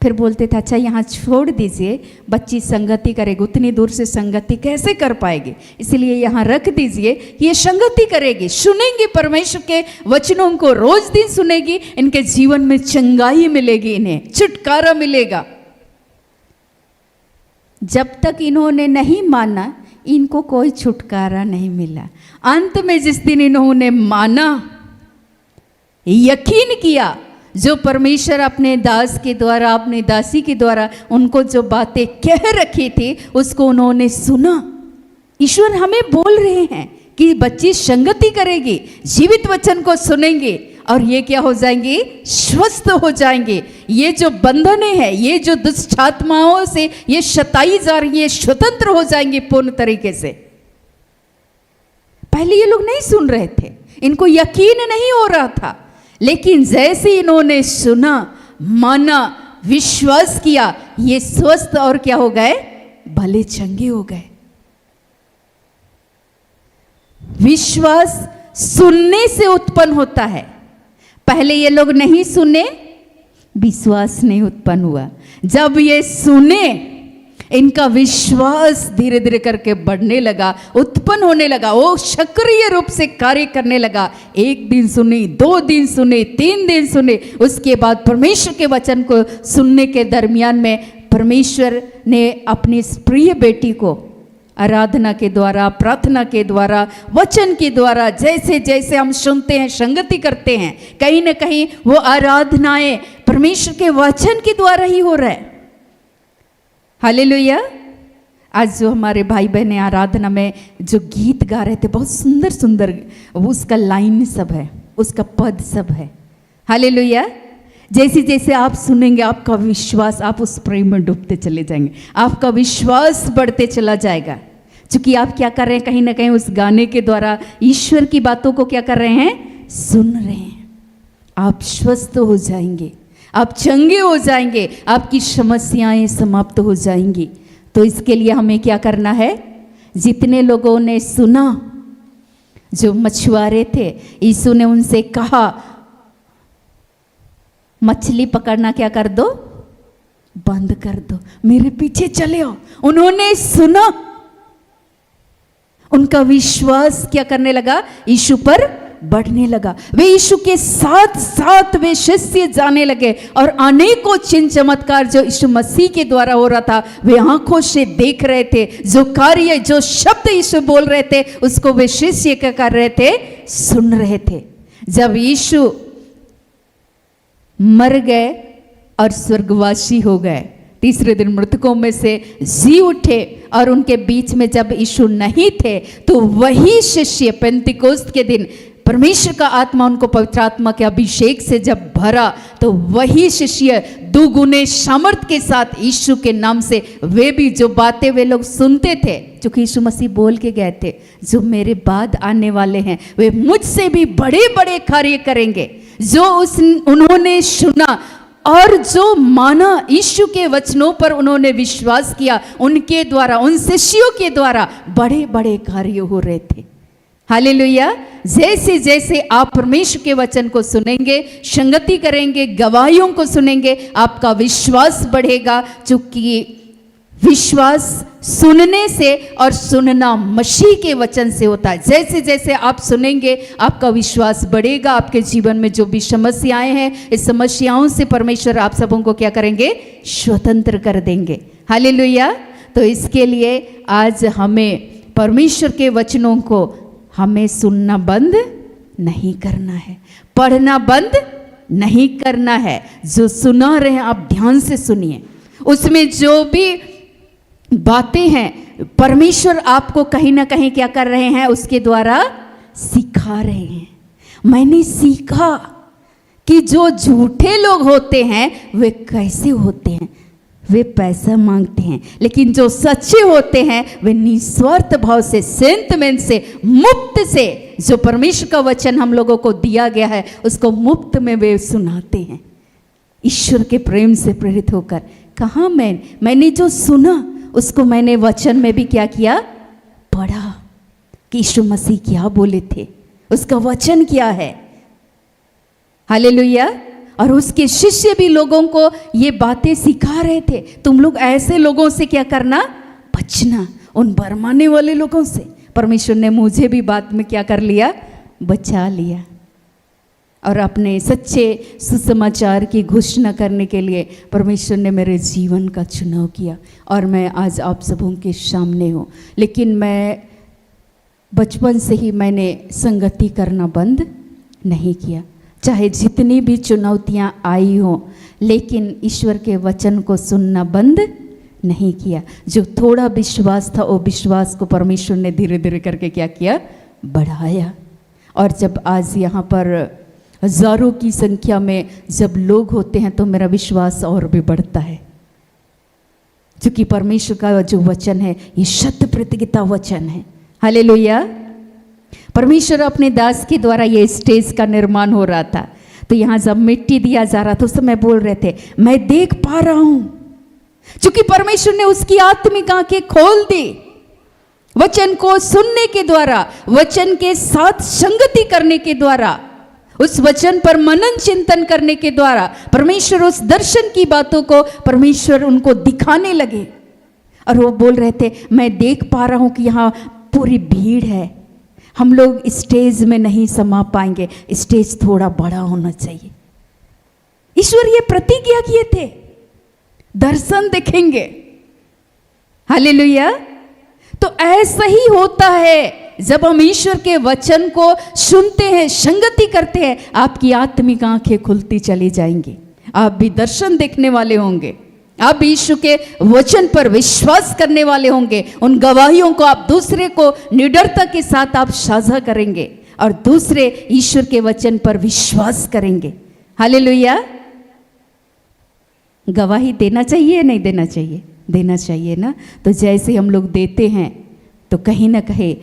फिर बोलते थे अच्छा यहाँ छोड़ दीजिए, बच्ची संगति करेगी, उतनी दूर से संगति कैसे कर पाएगी, इसलिए यहाँ रख दीजिए, ये संगति करेगी, सुनेंगी परमेश्वर के वचनों को, रोज दिन सुनेगी, इनके जीवन में चंगाई मिलेगी, इन्हें छुटकारा मिलेगा। जब तक इन्होंने नहीं माना इनको कोई छुटकारा नहीं मिला। अंत में जिस दिन इन्होंने माना, यकीन किया, जो परमेश्वर अपने दास के द्वारा, अपने दासी के द्वारा उनको जो बातें कह रखी थी उसको उन्होंने सुना। ईश्वर हमें बोल रहे हैं कि बच्ची संगति करेगी, जीवित वचन को सुनेंगे और ये क्या हो जाएंगे? स्वस्थ हो जाएंगे। ये जो बंधने हैं, ये जो दुष्टात्माओं से ये सताई जा रही है, स्वतंत्र हो जाएंगे पूर्ण तरीके से। पहले ये लोग नहीं सुन रहे थे, इनको यकीन नहीं हो रहा था, लेकिन जैसे इन्होंने सुना, माना, विश्वास किया, ये स्वस्थ और क्या हो गए? भले चंगे हो गए। विश्वास सुनने से उत्पन्न होता है। पहले ये लोग नहीं सुने, विश्वास नहीं उत्पन्न हुआ। जब ये सुने, इनका विश्वास धीरे धीरे करके बढ़ने लगा, उत्पन्न होने लगा, वो सक्रिय रूप से कार्य करने लगा। 1 दिन सुनी, 2 दिन सुने, 3 दिन सुने, उसके बाद परमेश्वर के वचन को सुनने के दरमियान में परमेश्वर ने अपनी इस प्रिय बेटी को आराधना के द्वारा, प्रार्थना के द्वारा, वचन के द्वारा, जैसे जैसे हम सुनते हैं, संगति करते हैं, कहीं ना कहीं वो आराधनाएं परमेश्वर के वचन के द्वारा ही हो रहा है। हालेलुया। आज जो हमारे भाई बहने आराधना में जो गीत गा रहे थे, बहुत सुंदर सुंदर, उसका लाइन सब है, उसका पद सब है। हालेलुया। जैसे जैसे आप सुनेंगे, आपका विश्वास, आप उस प्रेम में डूबते चले जाएंगे, आपका विश्वास बढ़ते चला जाएगा। क्योंकि आप क्या कर रहे हैं? कहीं ना कहीं उस गाने के द्वारा ईश्वर की बातों को क्या कर रहे हैं? सुन रहे हैं। आप स्वस्थ हो जाएंगे, आप चंगे हो जाएंगे, आपकी समस्याएं समाप्त हो जाएंगी। तो इसके लिए हमें क्या करना है? जितने लोगों ने सुना, जो मछुआरे थे, यीशु ने उनसे कहा मछली पकड़ना क्या कर दो? बंद कर दो, मेरे पीछे चले आओ। उन्होंने सुना, उनका विश्वास क्या करने लगा? यीशु पर बढ़ने लगा। वे यीशु के साथ साथ वे शिष्य जाने लगे और अनेकों चिन्ह चमत्कार जो यीशु मसीह के द्वारा हो रहा था, वे आंखों से देख रहे थे। जो कार्य, जो शब्द यीशु बोल रहे थे, उसको वे शिष्य क्या कर रहे थे? सुन रहे थे। जब यीशु मर गए और स्वर्गवासी हो गए, तीसरे दिन मृतकों में से जी उठे, और उनके बीच में जब यीशु नहीं थे, तो वही शिष्य पेंतिकोस्त के दिन परमेश्वर का आत्मा उनको पवित्र आत्मा के अभिषेक से जब भरा, तो वही शिष्य दुगुने सामर्थ के साथ यीशु के नाम से वे भी जो बातें वे लोग सुनते थे, क्योंकि यीशु मसीह बोल के गए थे, जो मेरे बाद आने वाले हैं वे मुझसे भी बड़े बड़े कार्य करेंगे। जो उन्होंने सुना और जो माना, यीशु के वचनों पर उन्होंने विश्वास किया, उनके द्वारा, उन शिष्यों के द्वारा बड़े बड़े कार्य हो रहे थे। हालेलुया। जैसे जैसे आप परमेश्वर के वचन को सुनेंगे, संगति करेंगे, गवाहियों को सुनेंगे, आपका विश्वास बढ़ेगा। चूंकि विश्वास सुनने से और सुनना मसीह के वचन से होता है। जैसे जैसे आप सुनेंगे आपका विश्वास बढ़ेगा। आपके जीवन में जो भी समस्याएं हैं, इस समस्याओं से परमेश्वर आप सबों को क्या करेंगे? स्वतंत्र कर देंगे। हालेलुया। तो इसके लिए आज हमें परमेश्वर के वचनों को हमें सुनना बंद नहीं करना है, पढ़ना बंद नहीं करना है। जो सुना रहे हैं आप ध्यान से सुनिए। उसमें जो भी बातें हैं परमेश्वर आपको कहीं ना कहीं क्या कर रहे हैं? उसके द्वारा सिखा रहे हैं। मैंने सीखा कि जो झूठे लोग होते हैं वे कैसे होते हैं। वे पैसा मांगते हैं, लेकिन जो सच्चे होते हैं वे निस्वार्थ भाव से, सेंटमेंट से, मुफ्त से, जो परमेश्वर का वचन हम लोगों को दिया गया है उसको मुफ्त में वे सुनाते हैं, ईश्वर के प्रेम से प्रेरित होकर। कहाँ मैंने जो सुना उसको मैंने वचन में भी क्या किया? पढ़ा कि यीशु मसीह क्या बोले थे, उसका वचन क्या है। हालेलुया। और उसके शिष्य भी लोगों को ये बातें सिखा रहे थे। तुम लोग ऐसे लोगों से क्या करना? बचना, उन भरमाने वाले लोगों से। परमेश्वर ने मुझे भी बात में क्या कर लिया? बचा लिया। और अपने सच्चे सुसमाचार की घोषणा करने के लिए परमेश्वर ने मेरे जीवन का चुनाव किया और मैं आज आप सबों के सामने हूँ। लेकिन मैं बचपन से ही मैंने संगति करना बंद नहीं किया, चाहे जितनी भी चुनौतियाँ आई हों, लेकिन ईश्वर के वचन को सुनना बंद नहीं किया। जो थोड़ा विश्वास था वो विश्वास को परमेश्वर ने धीरे धीरे करके क्या किया? बढ़ाया। और जब आज यहाँ पर हजारों की संख्या में जब लोग होते हैं तो मेरा विश्वास और भी बढ़ता है, क्योंकि परमेश्वर का जो वचन है ये शत प्रतिज्ञा वचन है। हालेलुया। परमेश्वर अपने दास के द्वारा ये स्टेज का निर्माण हो रहा था, तो यहाँ जब मिट्टी दिया जा रहा था उस समय बोल रहे थे मैं देख पा रहा हूं, क्योंकि परमेश्वर ने उसकी आत्मिक आंखें खोल दी। वचन को सुनने के द्वारा, वचन के साथ संगति करने के द्वारा, उस वचन पर मनन चिंतन करने के द्वारा परमेश्वर उस दर्शन की बातों को परमेश्वर उनको दिखाने लगे। और वो बोल रहे थे मैं देख पा रहा हूं कि यहाँ पूरी भीड़ है, हम लोग स्टेज में नहीं समा पाएंगे, स्टेज थोड़ा बड़ा होना चाहिए। ईश्वर ये प्रतिज्ञा किए थे, दर्शन देखेंगे। हालेलुया। तो ऐसा ही होता है जब हम ईश्वर के वचन को सुनते हैं, संगति करते हैं, आपकी आत्मिक आंखें खुलती चली जाएंगी, आप भी दर्शन देखने वाले होंगे, आप भी यीशु के वचन पर विश्वास करने वाले होंगे। उन गवाहियों को आप दूसरे को निडरता के साथ आप साझा करेंगे और दूसरे ईश्वर के वचन पर विश्वास करेंगे। हालेलुया। गवाही देना चाहिए नहीं देना चाहिए? देना चाहिए ना। तो जैसे हम लोग देते हैं तो कहीं ना कहीं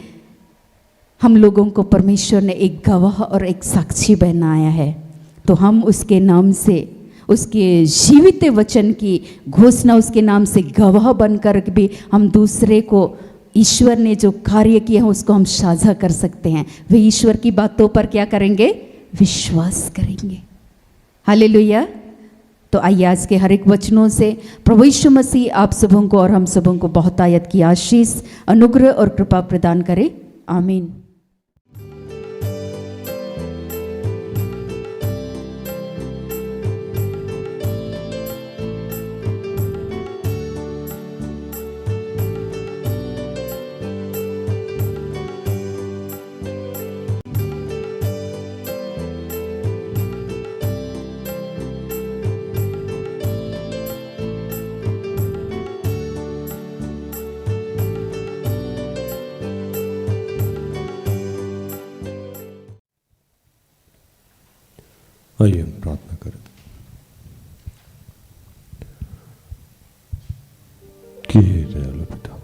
हम लोगों को परमेश्वर ने एक गवाह और एक साक्षी बनाया है, तो हम उसके नाम से, उसके जीवित वचन की घोषणा, उसके नाम से गवाह बनकर भी हम दूसरे को ईश्वर ने जो कार्य किए हैं उसको हम साझा कर सकते हैं। वे ईश्वर की बातों पर क्या करेंगे? विश्वास करेंगे। हालेलुया। तो आइए आज के हर एक वचनों से प्रभु यीशु मसीह आप सबों को और हम सबों को बहुत आयत की आशीष, अनुग्रह और कृपा प्रदान करे। आमीन। आइए हम प्रार्थना करें कि हे दयालु पिता,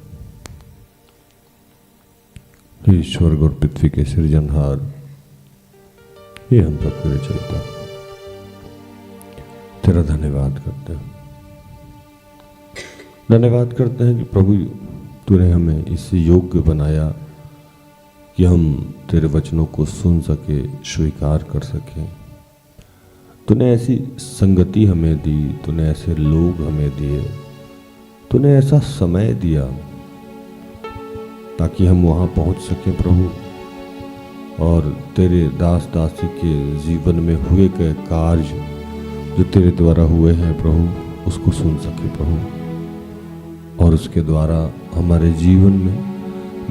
हे स्वर्ग और पृथ्वी के सृजनहार, ये हम सबके रचयिता, तेरा धन्यवाद करते हैं। धन्यवाद करते हैं कि प्रभु तूने हमें इस योग्य बनाया कि हम तेरे वचनों को सुन सके, स्वीकार कर सकें। तूने ऐसी संगति हमें दी, तूने ऐसे लोग हमें दिए, तूने ऐसा समय दिया ताकि हम वहाँ पहुँच सकें प्रभु, और तेरे दास दासी के जीवन में हुए गए कार्य जो तेरे द्वारा हुए हैं प्रभु, उसको सुन सके प्रभु, और उसके द्वारा हमारे जीवन में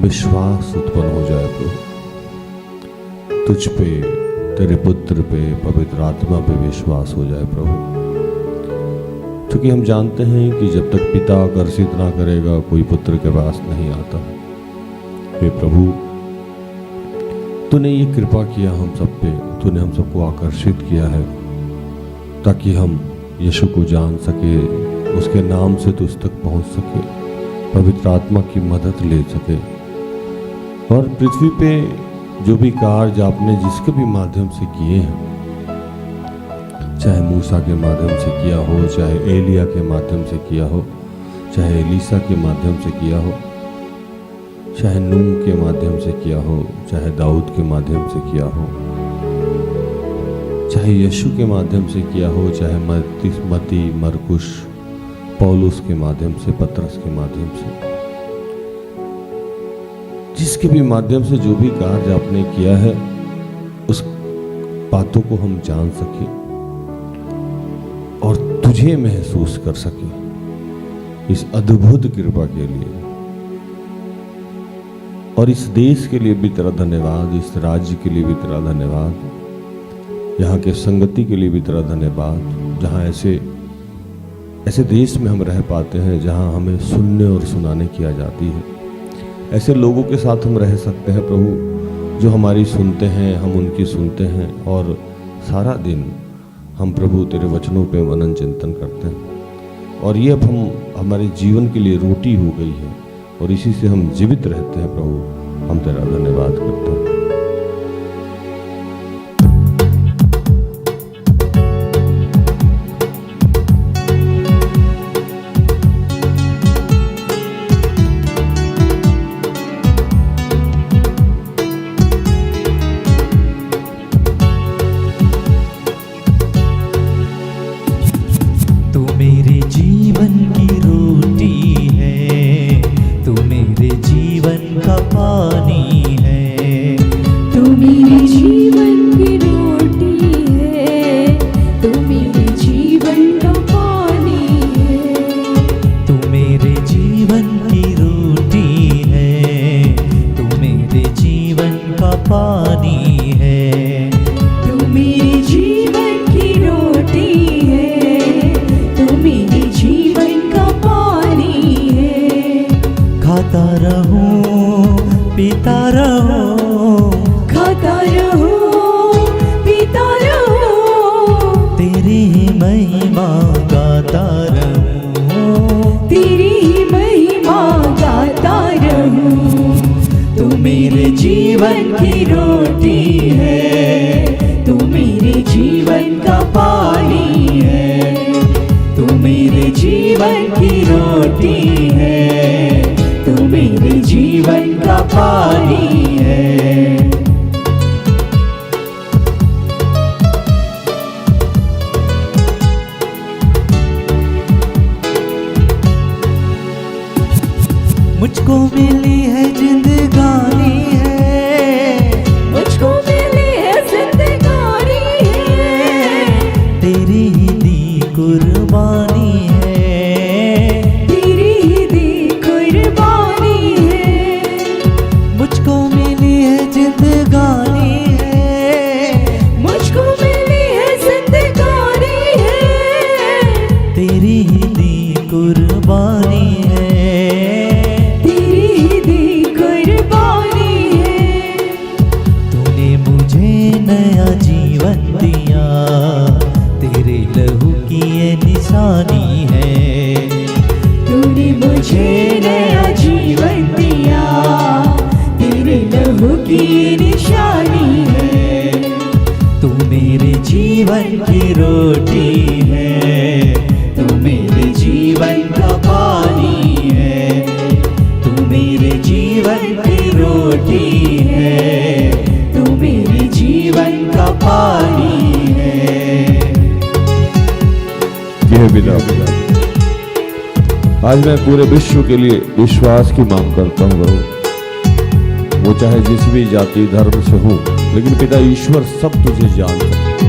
विश्वास उत्पन्न हो जाए प्रभु। तुझ पे, तेरे पुत्र पे, पवित्र आत्मा पे विश्वास हो जाए प्रभु, क्योंकि हम जानते हैं कि जब तक पिता आकर्षित ना करेगा कोई पुत्र के पास नहीं आता। हे प्रभु, तूने ये कृपा किया हम सब पे, तूने हम सबको आकर्षित किया है ताकि हम यीशु को जान सके, उसके नाम से तुझ तक पहुंच सके, पवित्र आत्मा की मदद ले सके, और पृथ्वी पे जो भी कार्य आपने जिसके भी माध्यम से किए हैं, चाहे मूसा के माध्यम से किया हो, चाहे एलिया के माध्यम से किया हो, चाहे एलीसा के माध्यम से किया हो, चाहे नूह के माध्यम से किया हो, चाहे दाऊद के माध्यम से किया हो, चाहे यीशु के माध्यम से किया हो, चाहे मती, मरकुश, पौलुस के माध्यम से, पतरस के माध्यम से, जिसके भी माध्यम से जो भी कार्य आपने किया है, उस बातों को हम जान सके और तुझे महसूस कर सके। इस अद्भुत कृपा के लिए और इस देश के लिए भी तेरा धन्यवाद, इस राज्य के लिए भी तेरा धन्यवाद, यहाँ के संगति के लिए भी तेरा धन्यवाद, जहाँ ऐसे देश में हम रह पाते हैं जहाँ हमें सुनने और सुनाने की आज़ादी है। ऐसे लोगों के साथ हम रह सकते हैं प्रभु, जो हमारी सुनते हैं, हम उनकी सुनते हैं, और सारा दिन हम प्रभु तेरे वचनों पे मनन चिंतन करते हैं, और ये अब हमारे जीवन के लिए रोटी हो गई है, और इसी से हम जीवित रहते हैं प्रभु। हम तेरा धन्यवाद करते हैं। मुझको मिली है जिंदगानी है, मुझको मिली है जिंदगानी है, तेरी ही दी कुर्बानी है, तेरी ही दी कुर्बानी है। मुझको मिली है जिंदगानी है, मुझको मिली है जिंदगानी है, तेरी ही दी कुर्बानी है, नया जीवन दिया, तेरे लहू की ये निशानी है। तूने मुझे नया जीवन दिया, तेरे लहू की ये निशानी है। तू मेरे जीवन की रोटी है, तू मेरे जीवन का पानी है, तू मेरे जीवन की रोटी है, मेरे जीवन का पानी है। यह पिता, आज मैं पूरे विश्व के लिए विश्वास की मांग करता हूँ प्रभु, वो चाहे जिस भी जाति धर्म से हो, लेकिन पिता ईश्वर सब तुझे जान सके,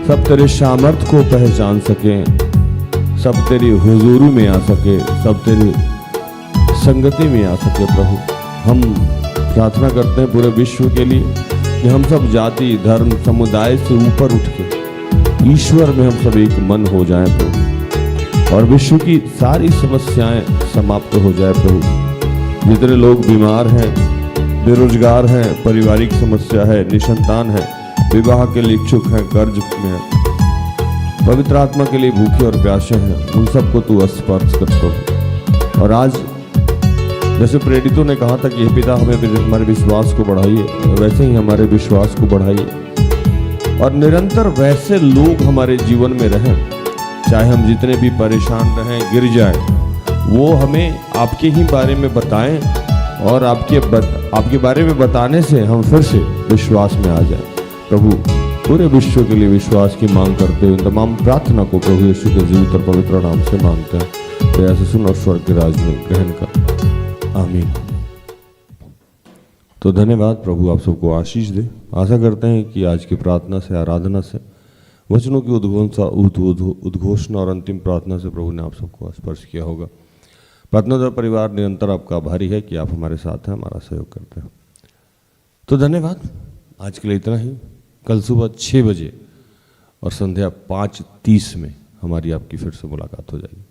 सब तेरे सामर्थ को पहचान सके, सब तेरी हुजूरी में आ सके, सब तेरी संगति में आ सके। प्रभु हम प्रार्थना करते हैं पूरे विश्व के लिए कि हम सब जाति धर्म समुदाय से ऊपर उठ के ईश्वर में हम सब एक मन हो जाएं प्रभु, और विश्व की सारी समस्याएं समाप्त हो जाए प्रभु। जितने लोग बीमार हैं, बेरोजगार हैं, पारिवारिक समस्या है, निसंतान है, विवाह के लिए इच्छुक हैं, कर्ज में हैं, पवित्र आत्मा के लिए भूखे और प्यासे हैं, उन सबको तू स्पर्श कर प्रभु। और आज जैसे प्रेरितों ने कहा था कि हे पिता हमें हमारे विश्वास को बढ़ाइए, वैसे ही हमारे विश्वास को बढ़ाइए और निरंतर वैसे लोग हमारे जीवन में रहें, चाहे हम जितने भी परेशान रहें, गिर जाएं, वो हमें आपके ही बारे में बताएं और आपके बारे में बताने से हम फिर से विश्वास में आ जाएं। प्रभु पूरे विश्व के लिए विश्वास की मांग करते हुए तमाम प्रार्थना को प्रभु यीशु के जीवित और पवित्र नाम से मांगते हैं। दया से सुन और स्वर्ग के राज में ग्रहण कर, आमीन। तो धन्यवाद, प्रभु आप सबको आशीष दे। आशा करते हैं कि आज की प्रार्थना से, आराधना से, वचनों की उद्घोषणा और अंतिम प्रार्थना से प्रभु ने आप सबको स्पर्श किया होगा। प्रार्थना परिवार निरंतर आपका आभारी है कि आप हमारे साथ हैं, हमारा सहयोग करते हैं। तो धन्यवाद, आज के लिए इतना ही। कल सुबह 6 बजे और संध्या 5:30 में हमारी आपकी फिर से मुलाकात हो जाएगी।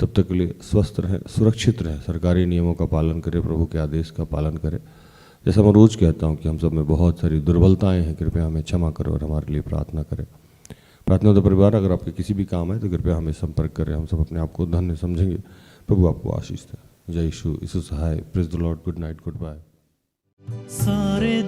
तब तक के लिए स्वस्थ रहें, सुरक्षित रहें, सरकारी नियमों का पालन करें, प्रभु के आदेश का पालन करें। जैसा मैं रोज़ कहता हूँ कि हम सब में बहुत सारी दुर्बलताएं हैं, कृपया हमें क्षमा करें और हमारे लिए प्रार्थना करें। प्रार्थना तो परिवार, अगर आपके किसी भी काम है तो कृपया हमें संपर्क करें, हम सब अपने आप को धन्य समझेंगे। प्रभु आपको आशीष दे। जय यीशु, यीशु सहाय। Praise the Lord. Good night, goodbye. सारे